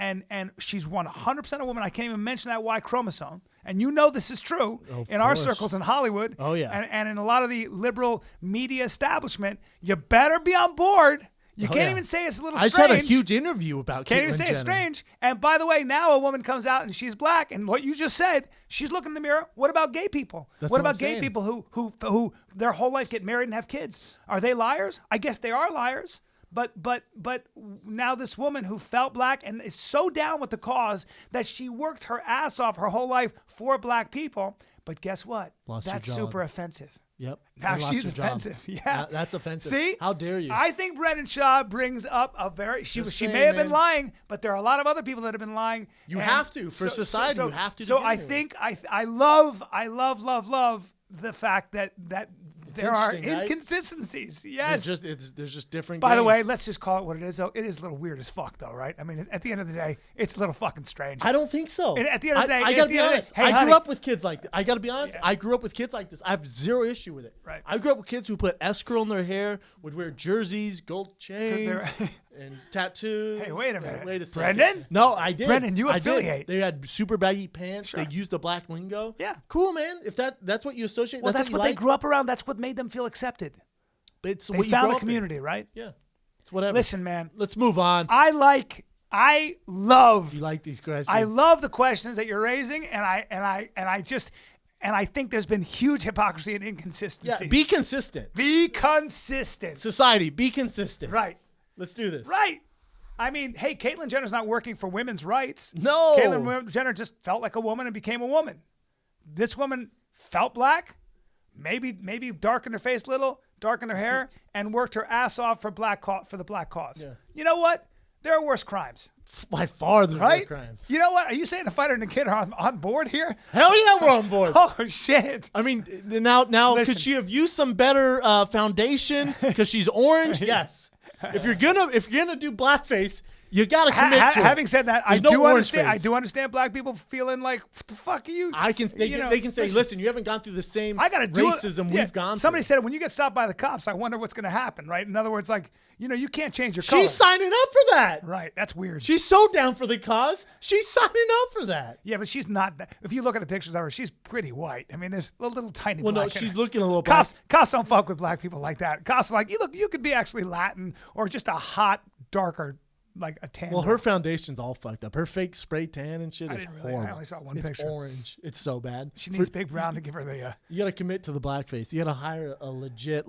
she's 100% a woman. I can't even mention that Y chromosome. And this is true in our circles in Hollywood. Oh, yeah. And in a lot of the liberal media establishment. You better be on board. You can't even say it's a little I strange. just had a huge interview about Can't Caitlyn even say Jenner. it's strange. And by the way, now a woman comes out and she's black, and what you just said, she's looking in the mirror. What about gay people? That's What what I'm about gay saying. people who their whole life get married and have kids? Are they liars? I guess they are liars. But now this woman who felt black and is so down with the cause that she worked her ass off her whole life for black people. But guess what? Lost her That's job. super offensive. Yep. Now And lost she's her job. offensive. Yeah. That's offensive. See? How dare you? I think Brendan Schaub brings up a very she Just may saying, have been man. lying, but there are a lot of other people that have been lying. You And have to. For society, you have to So begin I with. think I love the fact that there are interesting, right? inconsistencies. Yes. There's just different By the games. way, let's just call it what it is. Though it is a little weird as fuck, though, right? I mean, at the end of the day, it's a little fucking strange. I don't think so. And at the end of the day- I at gotta the be end of the honest. day- hey, I honey. grew up with kids like this. I gotta be honest. Yeah. I grew up with kids like this. I have zero issue with it. Right. I grew up with kids who put escrow in their hair, would wear jerseys, gold chains, they're- and tattoos. Hey, wait a minute. Wait a second. Brendan? No, I did. Brendan, you I did. affiliate. They had super baggy pants. Sure. They used the black lingo. Yeah. Cool, man. If that's what you associate, Well, that's that's what what you they like. grew up around. That's what made them feel accepted. It's They what you found grow a up in. community, right? Yeah. It's whatever. Listen, man. Let's move on. I love You like these questions? I love the questions that you're raising, and I think there's been huge hypocrisy and inconsistency. Yeah. Be consistent. Be consistent. Society, be consistent. Right. Let's do this. Right. I mean, hey, Caitlyn Jenner's not working for women's rights. No. Caitlyn Jenner just felt like a woman and became a woman. This woman felt black, maybe darkened her face a little, darkened her hair, and worked her ass off for the black cause. Yeah. You know what? There are worse crimes. By far, there's Right? more crimes. You know what? Are you saying the fighter and the kid are on board here? Hell yeah, we're on board. Oh, shit. I mean, now, Listen. could she have used some better foundation because she's orange? Yes. If you're gonna do blackface, you gotta commit to it. Having said that, There's no orange face. I do understand black people feeling like, what the fuck are you? They can say, listen, you haven't gone through the same I gotta do racism yeah, we've gone Somebody through. said when you get stopped by the cops, I wonder what's going to happen, right? In other words, like, you can't change your color. She's signing up for that. Right, that's weird. She's so down for the cause. She's signing up for that. Yeah, but she's not. If you look at the pictures of her, she's pretty white. I mean, there's a little tiny. Well, no, black in she's her. looking a little black. Cops don't fuck with black people like that. Cops are like, you could be actually Latin or just a hot, darker, like a tan. Well, girl. her foundation's all fucked up. Her fake spray tan and shit I is didn't really- I horrible. only saw one it's picture. orange. It's so bad. She needs Big Brown to give her the. You gotta commit to the blackface. You gotta hire a legit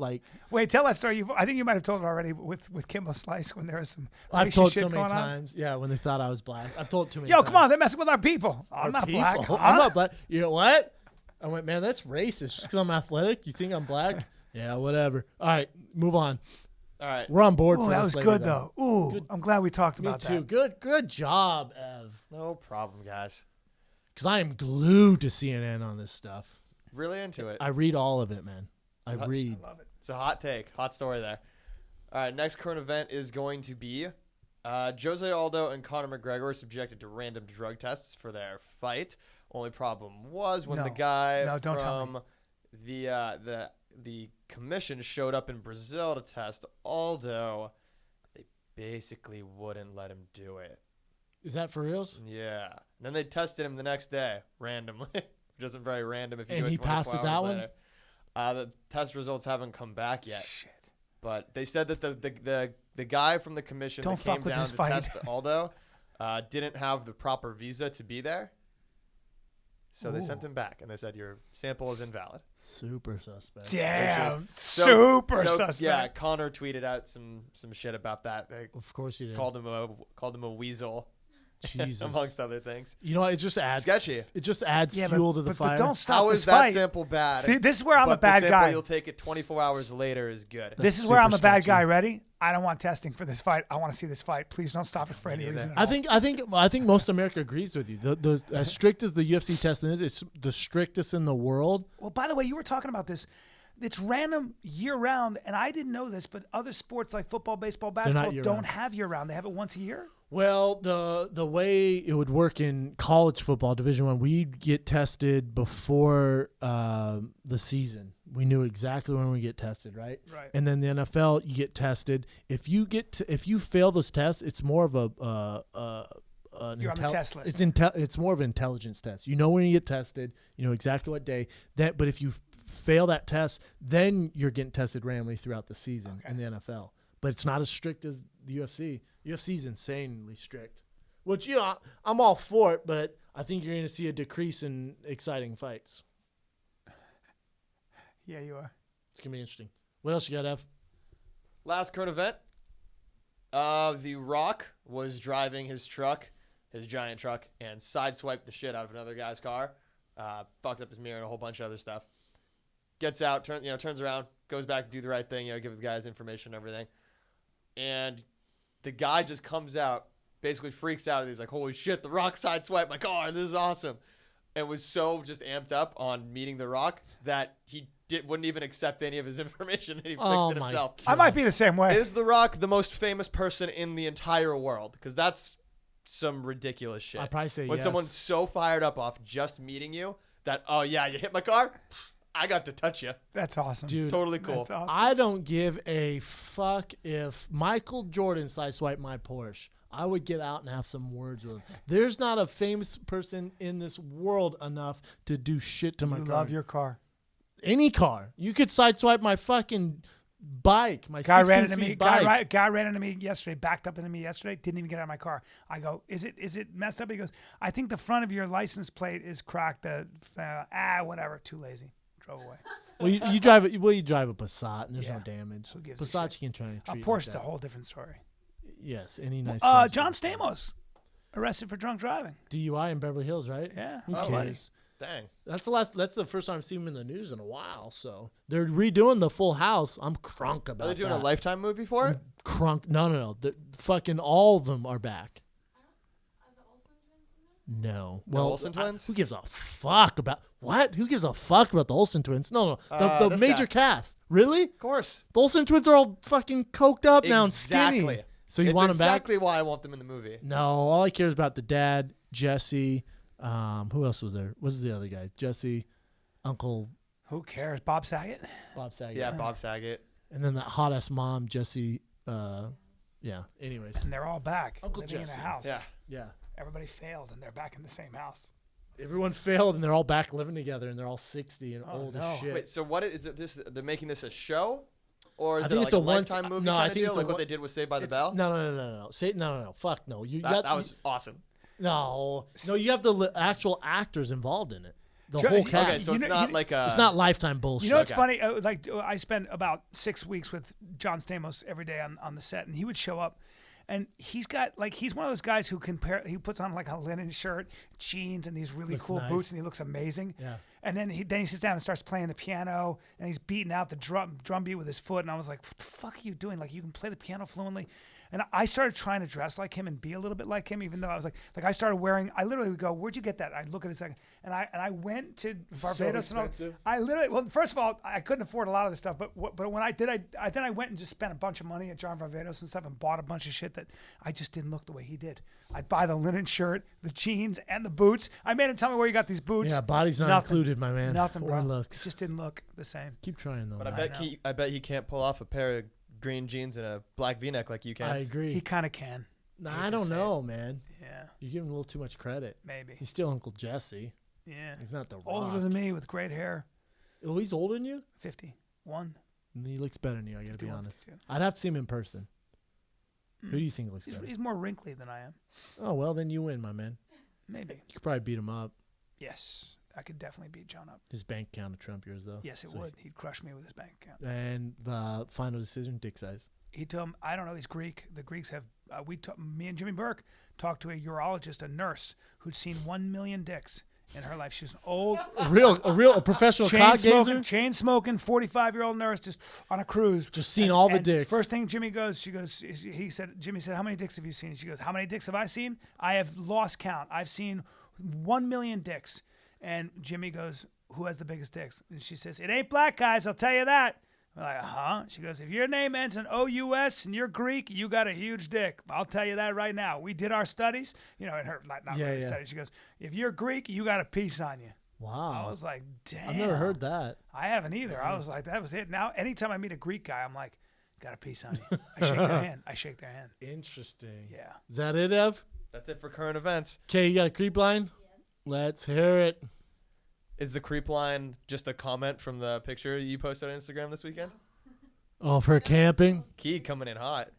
Wait, tell that story. I think you might have told it already with Kimbo Slice when there was some. I've racial told shit so many going on. times. Yeah, when they thought I was black. I've told it too many Yo, times. come on, they're messing with our people. I'm not People. black. I'm huh? not black. You know what? I went, man, that's racist. Just because I'm athletic, you think I'm black? Yeah, whatever. All right, move on. All right. We're on board Ooh, for that this was later, good though. Ooh, Good. I'm glad we talked Me about too. that. Good job, Ev. No problem, guys. Because I am glued to CNN on this stuff. Really into it. I read all of it, man. I read. Love it. It's a hot take. Hot story there. All right. Next current event is going to be Jose Aldo and Conor McGregor were subjected to random drug tests for their fight. Only problem was when the guy don't tell me. from the commission showed up in Brazil to test Aldo. They basically wouldn't let him do it. Is that for reals? Yeah. Then they tested him the next day randomly, which isn't very random if you And do it he 24 passed it hours that one? later. The test results haven't come back yet. Shit. But they said that the guy from the commission Don't that came fuck with down this to fight. test Aldo didn't have the proper visa to be there. So they sent him back, and they said, your sample is invalid. Super suspect. Damn, So- super so, suspect. Yeah, Connor tweeted out some shit about that. They Of course he did. called him a weasel Jesus. amongst other things. You know, it just adds Sketchy. It just adds fuel to the fire. But don't stop How this is that fight. sample bad? See, this is where I'm but a bad the sample guy. You'll take it 24 hours later is good. This is where I'm a super bad sketchy. guy. Ready? I don't want testing for this fight. I want to see this fight. Please don't stop it for any reason. at all. I think most America agrees with you. The as strict as the UFC testing is, it's the strictest in the world. Well, by the way, you were talking about this. It's random year round, and I didn't know this, but other sports like football, baseball, basketball year don't round. have year round. They have it once a year. Well, the way it would work in college football, Division I, we'd get tested before the season. We knew exactly when we get tested, right? Right. And then the NFL, you get tested. If you fail those tests, it's more of You're on the test list. It's more of an intelligence test. You know when you get tested. You know exactly what day. But if you fail that test, then you're getting tested randomly throughout the season in the NFL. But it's not as strict as the UFC. UFC is insanely strict, which, you know, I'm all for it, but I think you're going to see a decrease in exciting fights. Yeah, you are. It's going to be interesting. What else you got, Ev? Last current event. The Rock was driving his giant truck, and sideswiped the shit out of another guy's car. Fucked up his mirror and a whole bunch of other stuff. Gets out, turns around, goes back to do the right thing, give the guys information and everything. And the guy just comes out, basically freaks out, and he's like, holy shit, The Rock sideswiped my car, this is awesome. And was so just amped up on meeting The Rock that he wouldn't even accept any of his information, and he fixed it himself. I might be the same way. Is The Rock the most famous person in the entire world? Because that's some ridiculous shit. I'd probably say when yes. someone's so fired up off just meeting you that, oh yeah, you hit my car? I got to touch you. That's awesome. Dude, Totally cool. That's awesome. I don't give a fuck if Michael Jordan sideswiped my Porsche. I would get out and have some words with him. There's not a famous person in this world enough to do shit to my You car. love your car. Any car. You could sideswipe my fucking bike, my Guy ran 16 into me. speed bike. Guy ran into me yesterday. Backed up into me yesterday. Didn't even get out of my car. I go, is it messed up? He goes, I think the front of your license plate is cracked. Whatever. Too lazy. Drove away. Well, you drive it. Well, you drive a Passat, and there's Yeah. no damage. Who gives a Passat shit? you can try and A treat. Porsche's like a that. whole different story. Yes, any nice. cars John you can find. Stamos arrested for drunk driving. DUI in Beverly Hills, right? Yeah. Who Oh, cares? Dang. That's the first time I've seen him in the news in a while. So they're redoing the Full House. I'm crunk about Are they doing that. a Lifetime movie for it? Crunk. No. The fucking all of them are back. No. Well, Olsen twins? who gives a fuck about what? Who gives a fuck about the Olsen twins? No. The this major guy. cast. Really? Of course. The Olsen twins are all fucking coked up now and skinny. Exactly. So you It's want them back? exactly why I want them in the movie. No. All I care is about the dad, Jesse. Who else was there? What's the other guy? Jesse, Uncle Who cares? Bob Saget. Bob Saget. Yeah, Bob Saget. And then that hot ass mom, Jesse. Yeah. Anyways. And they're all back. Uncle living Jesse. in a house. Yeah. Yeah. Everybody failed and they're back in the same house. Everyone failed and they're all back living together and they're all 60 and old no. as shit. Wait, so what is it? They're making this a show? Or is I it think like it's a a one- Lifetime movie no, I kind of think deal? it's a Like what one- they did with Saved by the It's- Bell? No. Say no. Fuck no. That was awesome. No. You have the actual actors involved in it. The Ju- whole okay, cast. Okay, so You it's know- not you- like a... It's not Lifetime bullshit. You know what's Okay. funny? I spent about 6 weeks with John Stamos every day on the set, and he would show up, and he's one of those guys who he puts on like a linen shirt, jeans, and these really Looks cool nice. boots, and he looks amazing. Yeah. And then he sits down and starts playing the piano, and he's beating out the drum beat with his foot, and I was like, "What the fuck are you doing? Like you can play the piano fluently." And I started trying to dress like him and be a little bit like him, even though I was like I started wearing. I literally would go, "Where'd you get that?" I'd look at it a second, and I went to Barbados. expensive. I literally, well, first of all, I couldn't afford a lot of this stuff, but when I did, then I went and just spent a bunch of money at John Barbados and stuff, and bought a bunch of shit that I just didn't look the way he did. I'd buy the linen shirt, the jeans, and the boots. I made him tell me where you got these boots. Yeah, body's not Nothing. included, my man. Nothing, or bro. looks. It just didn't look the same. Keep trying though. But man. I bet he can't pull off a pair of green jeans and a black V-neck like you can. I agree. He kind of can. Nah, hate I to don't say know, man. Yeah, You're giving him a little too much credit. maybe. He's still Uncle Jesse. Yeah. He's not the Rock. Older than me with great hair. Oh, he's older than you? 51. He looks better than you, I gotta be 51, honest. 52. I'd have to see him in person. Who do you think looks better? He's more wrinkly than I am. Oh, well, then you win, my man. Maybe. You could probably beat him up. Yes. I could definitely beat John up. His bank account would trump yours, though. Yes, it So- would. He'd crush me with his bank account. And the final decision, dick size. He told him, I don't know, he's Greek. The Greeks have, me and Jimmy Burke talked to a urologist, a nurse, who'd seen 1 million dicks in her life. She was an old, a professional cock gazer. chain smoking, 45-year-old nurse just on a cruise. Just seen all the dicks. First thing Jimmy said, how many dicks have you seen? She goes, how many dicks have I seen? I have lost count. I've seen 1 million dicks. And Jimmy goes, who has the biggest dicks? And she says, it ain't black guys, I'll tell you that. We're like, huh? She goes, if your name ends in O-U-S and you're Greek, you got a huge dick. I'll tell you that right now. We did our studies. In her, not really studies. She goes, if you're Greek, you got a piece on you. Wow. I was like, damn. I've never heard that. I haven't either. I was like, that was it. Now, anytime I meet a Greek guy, I'm like, got a piece on you. I shake their hand. Interesting. Yeah. Is that it, Ev? That's it for current events. Okay, you got a creep line? Yes. Let's hear it. Is the creep line just a comment from the picture you posted on Instagram this weekend? Oh, for camping? Key coming in hot.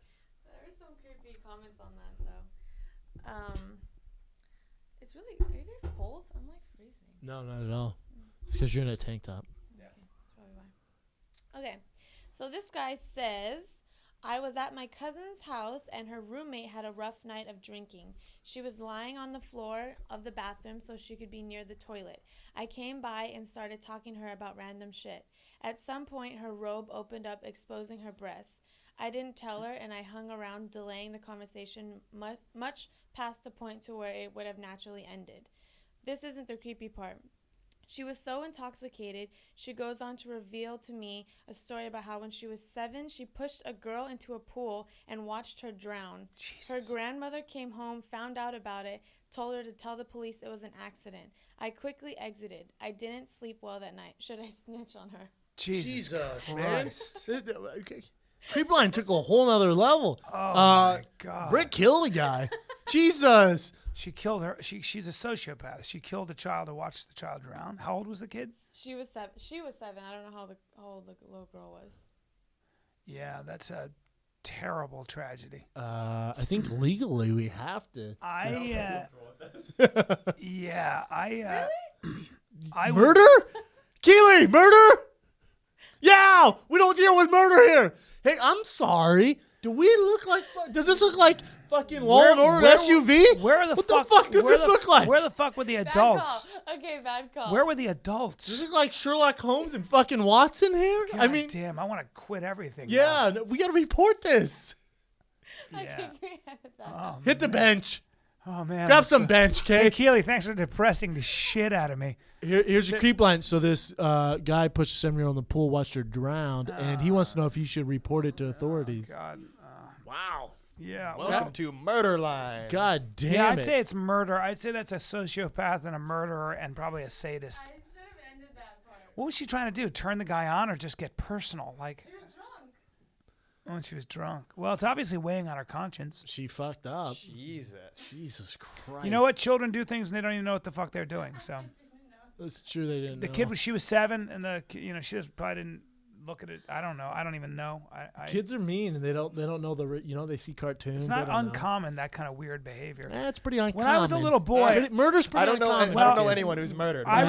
There were some creepy comments on that, though. It's really... Are you guys cold? I'm, like, freezing. No, not at all. It's because you're in a tank top. Yeah. Okay, that's probably why. Okay, so this guy says, I was at my cousin's house, and her roommate had a rough night of drinking. She was lying on the floor of the bathroom so she could be near the toilet. I came by and started talking to her about random shit. At some point, her robe opened up, exposing her breasts. I didn't tell her, and I hung around, delaying the conversation much past the point to where it would have naturally ended. This isn't the creepy part. She was so intoxicated, she goes on to reveal to me a story about how when she was 7, she pushed a girl into a pool and watched her drown. Jesus. Her grandmother came home, found out about it, told her to tell the police it was an accident. I quickly exited. I didn't sleep well that night. Should I snitch on her? Jesus Christ. man. Creep line took a whole nother level. Oh, my God. Britt killed a guy. Jesus. She killed her. She's a sociopath. She killed a child to watch the child drown. How old was the kid? She was 7. I don't know how old the little girl was. Yeah, that's a terrible tragedy. I think legally we have to. Murder? Keely, murder? Yeah, we don't deal with murder here. Hey, I'm sorry. Do we look like? Does this look like fucking Law and Order SUV? What the fuck does this look like? Where the fuck were the adults? Bad call. Okay, bad call. Where were the adults? Does this look like Sherlock Holmes and fucking Watson here? God damn, I want to quit everything. Yeah, now. we got to report this. I Yeah. think we had that. Oh, Hit the bench. Oh man. Grab some bench, Hey okay? Keely, thanks for depressing the shit out of me. Here's your creep line. So this guy pushed a 7-year-old in the pool, watched her drown, and he wants to know if he should report it to authorities. God. Wow. Yeah. Welcome to Murder Line. God damn Yeah, it. I'd say it's murder. I'd say that's a sociopath and a murderer and probably a sadist. I should have ended that part. What was she trying to do? Turn the guy on or just get personal? Like, She was drunk. oh, she was drunk. Well, it's obviously weighing on her conscience. She fucked up. Jesus Christ. You know what? Children do things and they don't even know what the fuck they're doing. So That's true. They didn't. the know. kid she was 7, and she just probably didn't look at it. I don't know. I don't even know. Kids are mean, and they don't know they see cartoons. It's not they don't know. uncommon, that kind of weird behavior. It's pretty uncommon. When I was a little boy, murder's pretty I don't know. uncommon. I don't know anyone who's murdered. I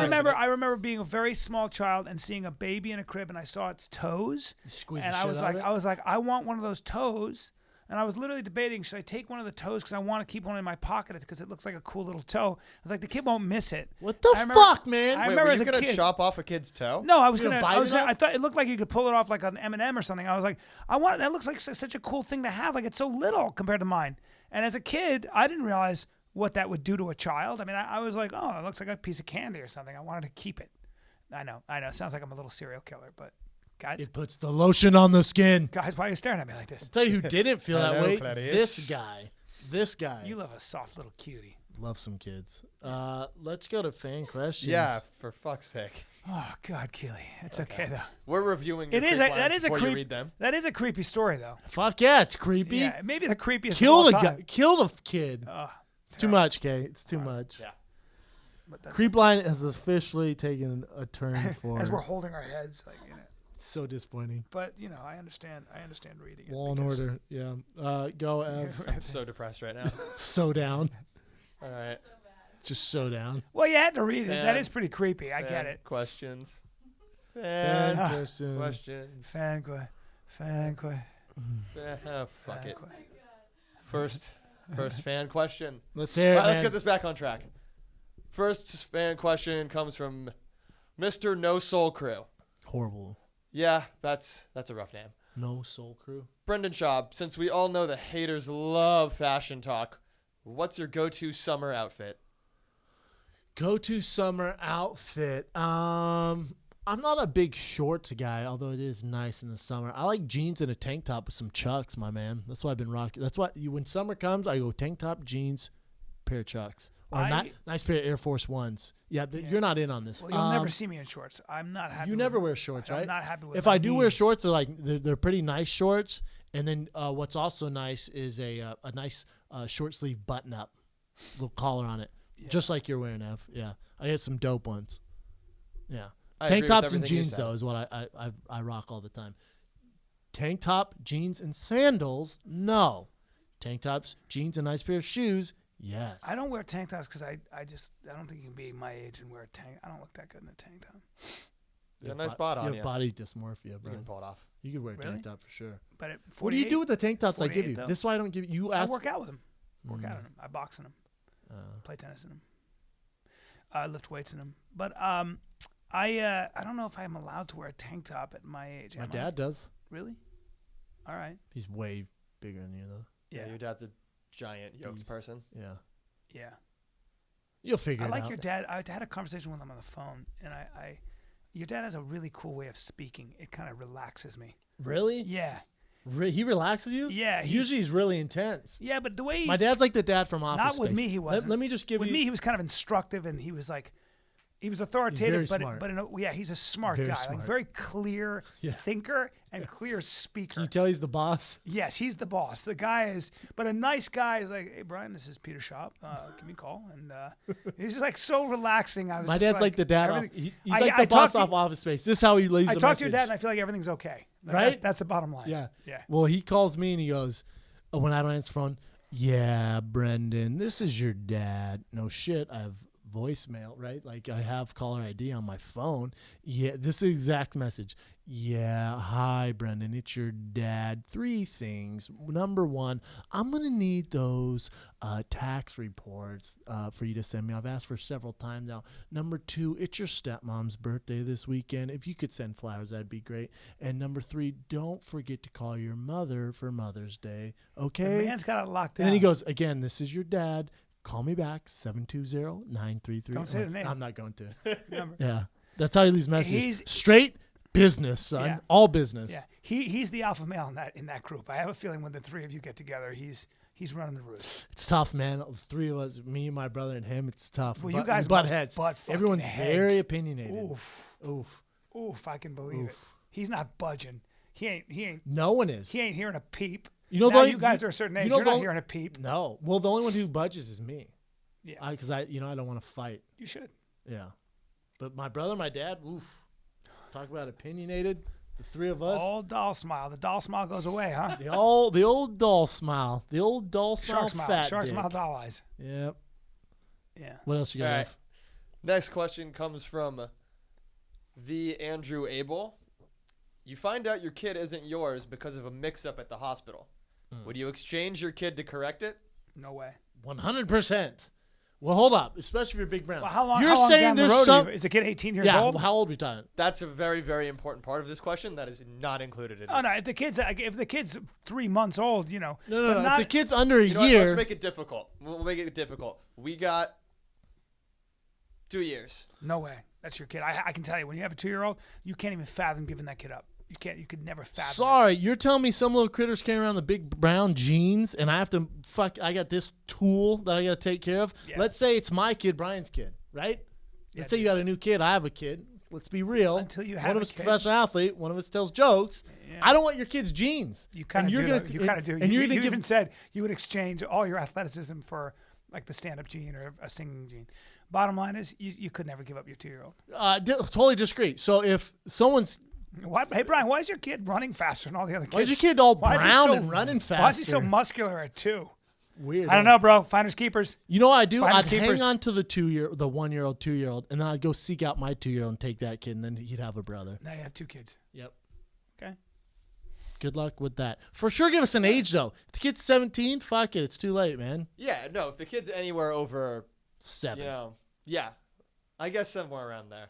remember being a very small child and seeing a baby in a crib, and I saw its toes, Squeeze and the I shit was out like, of it? I want one of those toes. And I was literally debating, should I take one of the toes because I want to keep one in my pocket because it looks like a cool little toe. I was like, the kid won't miss it. What the I remember- fuck, man? I Wait, remember were as you a gonna kid. chop off a kid's toe? No, I was You gonna. gonna bite it I up? thought it looked like you could pull it off like an M&M or something. I was like, that looks like such a cool thing to have. Like it's so little compared to mine. And as a kid, I didn't realize what that would do to a child. I mean, I was like, oh, it looks like a piece of candy or something. I wanted to keep it. I know. It sounds like I'm a little serial killer, but guys, It puts the lotion on the skin. why are you staring at me like this? Tell you who didn't feel that Hello, way. Claudius. This guy. You love a soft little cutie. Love some kids. Let's go to fan questions. Yeah, for fuck's sake. Oh God, Keely, it's okay though. We're reviewing. It your is creep that lines is a before you creep. read them. That is a creepy story though. Fuck yeah, it's creepy. Yeah, maybe the creepiest. Killed of a all guy. time. Killed a kid. It's too terrible. much, Kay. It's too much. Yeah. But that's Creep line has officially taken a turn for. as we're holding our heads, like so disappointing. But I understand reading it. Law and because- Order. Yeah. Go, Ev. I'm so depressed right now. So down. All right. Just so down. Well, you had to read it. That Fan- is pretty creepy. I get Fan it. Questions. Fan Fan questions. questions. Fan Fuck it. First fan question. Let's hear it, All right, let's man. get this back on track. First fan question comes from Mr. No Soul Crew. Horrible. Yeah, that's a rough name. No Soul Crew. Brendan Schaub, since we all know the haters love fashion talk, what's your go-to summer outfit? Go-to summer outfit. I'm not a big shorts guy, although it is nice in the summer. I like jeans and a tank top with some chucks, my man. That's what I've been rocking. That's what when summer comes, I go tank top, jeans, pair of chucks, or a nice pair of Air Force Ones. Yeah, you're not in on this. Well, you'll never see me in shorts. I'm not happy. You never wear shorts, right? I'm not happy with. If my I do wear knees. shorts, they're pretty nice shorts. And then what's also nice is a nice short sleeve button up, little collar on it, just like you're wearing, Ev. Yeah, I get some dope ones. Yeah. Tank tops and jeans, though, is what I rock all the time. Tank top, jeans, and sandals, no. Tank tops, jeans, and a nice pair of shoes, yes. I don't wear tank tops because I don't think you can be my age and wear a tank. I don't look that good in a tank top. You got a nice bod on you. you. Have body dysmorphia, You Brian. can pull it off. You could wear a Really? tank top for sure. But at What do you do with the tank tops I give 48 you? though. This is why I don't give you. I Ask. work out with them. Work out in them. I box in them. Play tennis in them. I lift weights in them. But I don't know if I'm allowed to wear a tank top at my age. My Am I? dad does. Really? All right. He's way bigger than you, though. Yeah, your dad's a giant yoked Beast. person. Yeah. Yeah. You'll figure I it like out. your dad. I had a conversation with him on the phone, and your dad has a really cool way of speaking. It kind of relaxes me. Really? Yeah. He relaxes you? Yeah. Usually he's really intense. Yeah, but the way My dad's like the dad from Office not with Space. me, he wasn't. Let me just give with you. me, he was kind of instructive, and he was like, he was authoritative, very smart. but he's a smart Very guy, smart. like very clear Yeah. thinker and clear Can speaker. you tell he's the boss? Yes, he's the boss. The guy is, but a nice guy is like, hey Brian, this is Peter Schaub. Give me a call, and he's just like so relaxing. I was My just dad's like the dad. everything- He's I- like I the boss talked to- off Office Space. This is how he leaves I a talk to your message. dad, and I feel like everything's okay. Like, Right? That's the bottom line. Yeah. Yeah. Well, he calls me and he goes, when I don't answer the phone, yeah, Brendan, this is your dad. No shit, I have voicemail, right? Like I have caller ID on my phone. Yeah, this is the exact message. Yeah, hi, Brendan, it's your dad. 3 things. Number 1, I'm going to need those tax reports for you to send me. I've asked for several times now. Number 2, it's your stepmom's birthday this weekend. If you could send flowers, that'd be great. And number 3, don't forget to call your mother for Mother's Day. Okay? The man's got it locked down. And then he goes, again, this is your dad. Call me back, 720-933. Don't say the name. I'm not going to. Number. Yeah. That's how he leaves messages. He's- Straight business, son. Yeah. All business. Yeah, he's the alpha male in that group. I have a feeling when the 3 of you get together, he's running the roost. It's tough, man. The 3 of us, me, my brother, and him, it's tough. Well, you But guys we butt must heads. butt fucking Everyone's heads. very opinionated. Oof, Oof. I can believe it. He's not budging. He ain't No one is. hearing a peep. You know, now though, you guys are a certain age. you know You're not the- hearing a peep. No. Well, the only one who budges is me. Yeah, Because I don't want to fight. you should. Yeah. But my brother, my dad, oof. Talk about opinionated. The 3 of us. Old doll smile. The doll smile goes away, huh? The old doll smile. The old doll smile. Shark smile. Fat Shark dick. smile. Doll eyes. Yep. Yeah. What else you got? All right. Ralph? Next question comes from the Andrew Abel. You find out your kid isn't yours because of a mix-up at the hospital. Would you exchange your kid to correct it? No way. 100%. Well, hold up, especially if you're Big Brown. Well, how long? You're how long saying down the there's road some. is the kid 18 years Yeah. old? How old are we talking? That's a very, very important part of this question that is not included in Oh it. no! If the kid's 3 months old, you know. No. but If not- the kid's under a You know what? year, Let's make it difficult. We'll make it difficult. We got 2 years. No way. That's your kid. I can tell you, when you have a 2-year-old, you can't even fathom giving that kid up. You can't. You could never fathom. sorry, you're telling me some little critters carrying around the big brown jeans, and I have to I got this tool that I got to take care of. Yeah. Let's say it's my kid, Brian's kid, right? Yeah, Let's say you got a new kid. I have a kid. Let's be real. Until you one have of a us kid. professional athlete, one of us tells jokes. Yeah. I don't want your kid's jeans. You kind of And do. you're though. gonna- You kind of do. And you you're gonna you give even said you would exchange all your athleticism for like the stand-up gene or a singing gene. Bottom line is, you could never give up your 2-year-old. Totally disagree. So if someone's What? Hey Brian, why is your kid running faster than all the other kids? why is your kid all Why is he brown so- and running faster? Why is he so muscular at 2? weird? I don't know, bro. Finders keepers. You know what I do? Finders I'd keepers. hang on to the 1-year-old, 2-year-old, and then I'd go seek out my 2-year-old and take that kid, and then he'd have a brother. Now you have 2 kids. Yep. Okay. Good luck with that. For sure, give us an age, though. If the kid's 17, fuck it. It's too late, man. Yeah, no, if the kid's anywhere over 7. You know, yeah, I guess somewhere around there.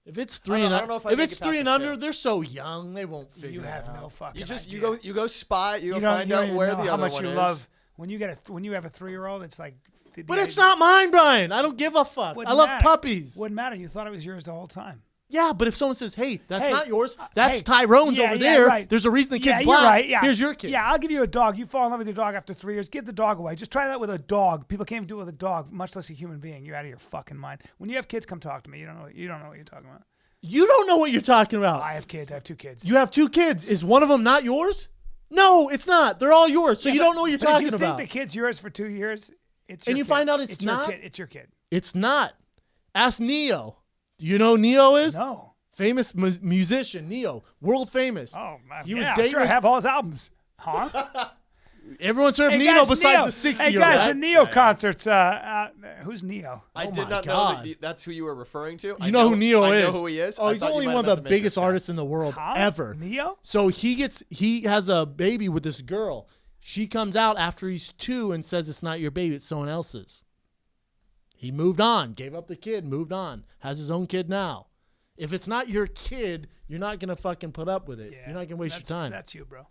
If it's I don't know if I if make it's it past 3 and the under, 2. they're so young they won't figure You it have out. no fucking You just idea. you go spy. You go don't- find you don't out where even know the how other much one you is. love when you have a 3-year-old. It's like, But it's not mine, Brian. I don't give a fuck. Wouldn't I love matter. puppies. Wouldn't matter. You thought it was yours the whole time. Yeah, but if someone says, "Hey, that's Hey, not yours. That's hey, Tyrone's yeah, over yeah, there," right. there's a reason the kid's Yeah, black. you're right. Yeah. Here's your kid. Yeah, I'll give you a dog. You fall in love with your dog after 3 years. Give the dog away. Just try that with a dog. People can't even do it with a dog, much less a human being. You're out of your fucking mind. When you have kids, come talk to me. You don't know what you're talking about. You don't know what you're talking about. I have kids. I have 2 kids. You have 2 kids. Is one of them not yours? No, it's not. They're all yours. So you don't know what you're But talking if you about. think the kid's yours for 2 years, it's And your you kid. find out it's your not? kid. It's your kid. It's not. Ask Neo. Do you know who Neo is? No. Famous musician, Neo. World famous. Oh, He was yeah, dating sure. I have all his albums. Huh? Everyone's heard of Hey, Neo guys, besides Neo. the 60 Hey year guys, old. the Neo concerts. Who's Neo? I Oh did my not know God. that's who you were referring to. You know who Neo I is. know who he is. Oh, I he's thought you only might one have of meant the the biggest Matrix guy. artists in the world Huh? ever. Neo? So he has a baby with this girl. She comes out after he's 2 and says it's not your baby, it's someone else's. He moved on, gave up the kid, moved on, has his own kid now. If it's not your kid, you're not gonna fucking put up with it. Yeah, You're not gonna waste your time. That's you, bro.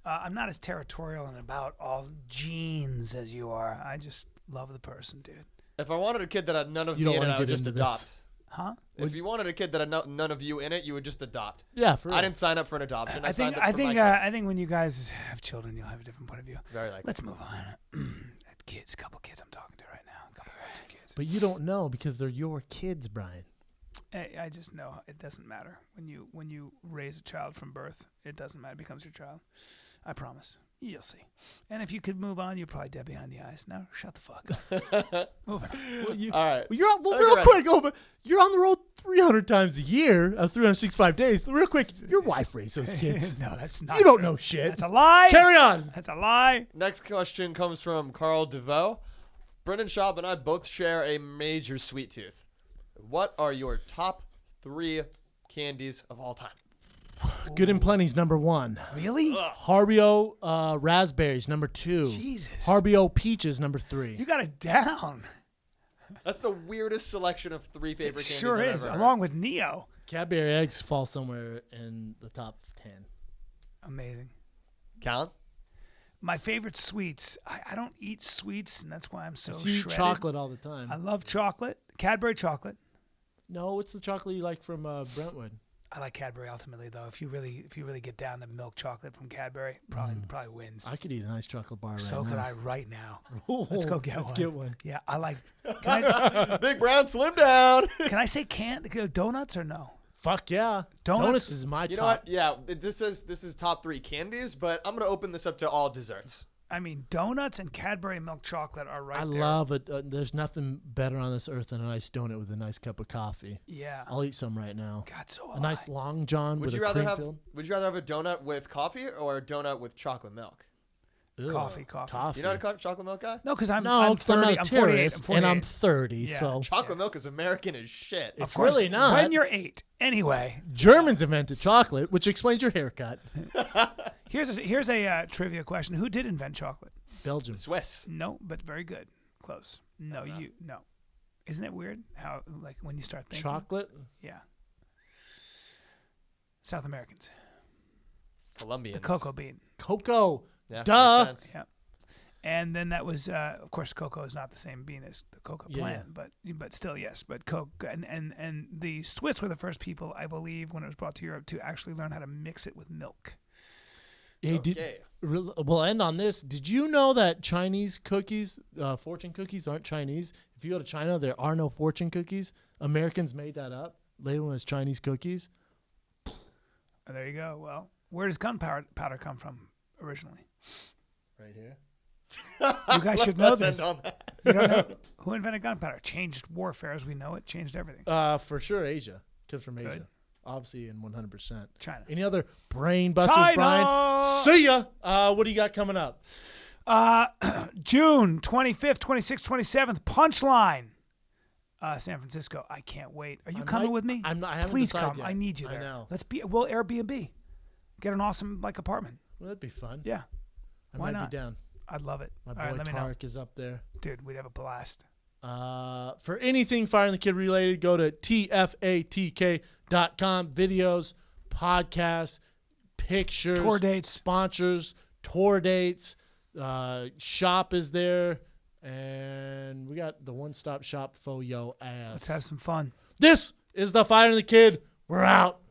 I'm not as territorial and about all genes as you are. I just love the person, dude. If I wanted a kid that had none of You me don't in it, wanna I would get just into this. adopt. Huh? If you wanted a kid that had none of you in it, you would just adopt. Yeah, for real. I didn't sign up for an adoption. I signed up I for think my kid. I think when you guys have children, you'll have a different point of view. Very likely. Let's move on. Kids, couple kids I'm talking to right now. Couple two kids. But you don't know because they're your kids, Brian. I just know it doesn't matter when you raise a child from birth. It doesn't matter. It becomes your child. I promise. You'll see. And if you could move on, you're probably dead behind the eyes. Now, shut the fuck up. Moving on. Well, All right. Well, you're on, Okay, real right. quick. But you're on the road 300 times a year, 365 days. Real quick, your wife raised those kids. No, that's not. You don't true. know shit. That's a lie. Carry on. That's a lie. Next question comes from Carl DeVoe. Brendan Schaub and I both share a major sweet tooth. What are your top 3 candies of all time? Good and Plenty's number 1. Really? Haribo raspberries number 2. Jesus. Haribo peaches number 3. You got it down. That's the weirdest selection of 3 favorite It candies sure I've is. ever heard. Along with Neo. Cadbury eggs fall somewhere in the top 10. Amazing. Callen? My favorite sweets. I don't eat sweets, and that's why I'm so You eat shredded. chocolate all the time. I love chocolate. Cadbury chocolate. No, what's the chocolate you like from Brentwood? I like Cadbury ultimately though. If you really get down to milk chocolate from Cadbury, probably wins. I could eat a nice chocolate bar right So now. could I right now. Ooh, Let's go get let's one. get one. Yeah, I like. Can Big Brown, slim down. I say donuts or no? Fuck yeah. Donuts? is my You know top. what? Yeah, this is top 3 candies, but I'm gonna open this up to all desserts. I mean, donuts and Cadbury milk chocolate are right I there. love it. There's nothing better on this earth than a nice donut with a nice cup of coffee. Yeah. I'll eat some right now. God, so A nice long john Would with you a rather cream have filled. Would you rather have a donut with coffee or a donut with chocolate milk? Ugh, Coffee. Coffee. You're not a chocolate milk guy? No, because I'm No, because I'm 30. not a I'm 48. terrorist, I'm 48. and I'm 30, Yeah. so Chocolate milk is American as shit. It's Of course, really not. When you're 8. Anyway, Germans invented chocolate, which explains your haircut. here's a trivia question. Who did invent chocolate? Belgium. Swiss. No, but very good. Close. No. Isn't it weird how like when you start thinking? Chocolate? Yeah. South Americans. Colombians. The cocoa bean. Cocoa. Yeah, Duh. makes sense. Yeah. And then that was, of course, cocoa is not the same bean as the cocoa Yeah, plant, but still, yes. But cocoa and the Swiss were the first people, I believe, when it was brought to Europe, to actually learn how to mix it with milk. Hey, Okay. we'll end on this. Did you know that Chinese cookies, fortune cookies, aren't Chinese? If you go to China, there are no fortune cookies. Americans made that up, labeled them as Chinese cookies. And there you go. Well, where does gunpowder come from originally? Right here. You guys should know Let's this. end on that. You don't know who invented gunpowder? Changed warfare as we know it. Changed everything. For sure, Asia. Comes from Asia. Good. Obviously, and 100%. China. Any other brain busters, China! Brian? See ya. What do you got coming up? June 25th, 26th, 27th. Punchline. San Francisco. I can't wait. Are you coming with me? I'm not. I haven't Please decided come. yet. I need you there. I know. We'll Airbnb. get an awesome apartment. Well, that'd be fun. Yeah. I Why might not? be down. I'd love it. My All right, boy let me know. Tarek is up there. Dude, we'd have a blast. For anything Firing the Kid related, go to tfatk.com. Videos, podcasts, pictures, Tour dates. sponsors, tour dates. Shop is there. And we got the one-stop shop for yo ass. Let's have some fun. This is the Firing the Kid. We're out.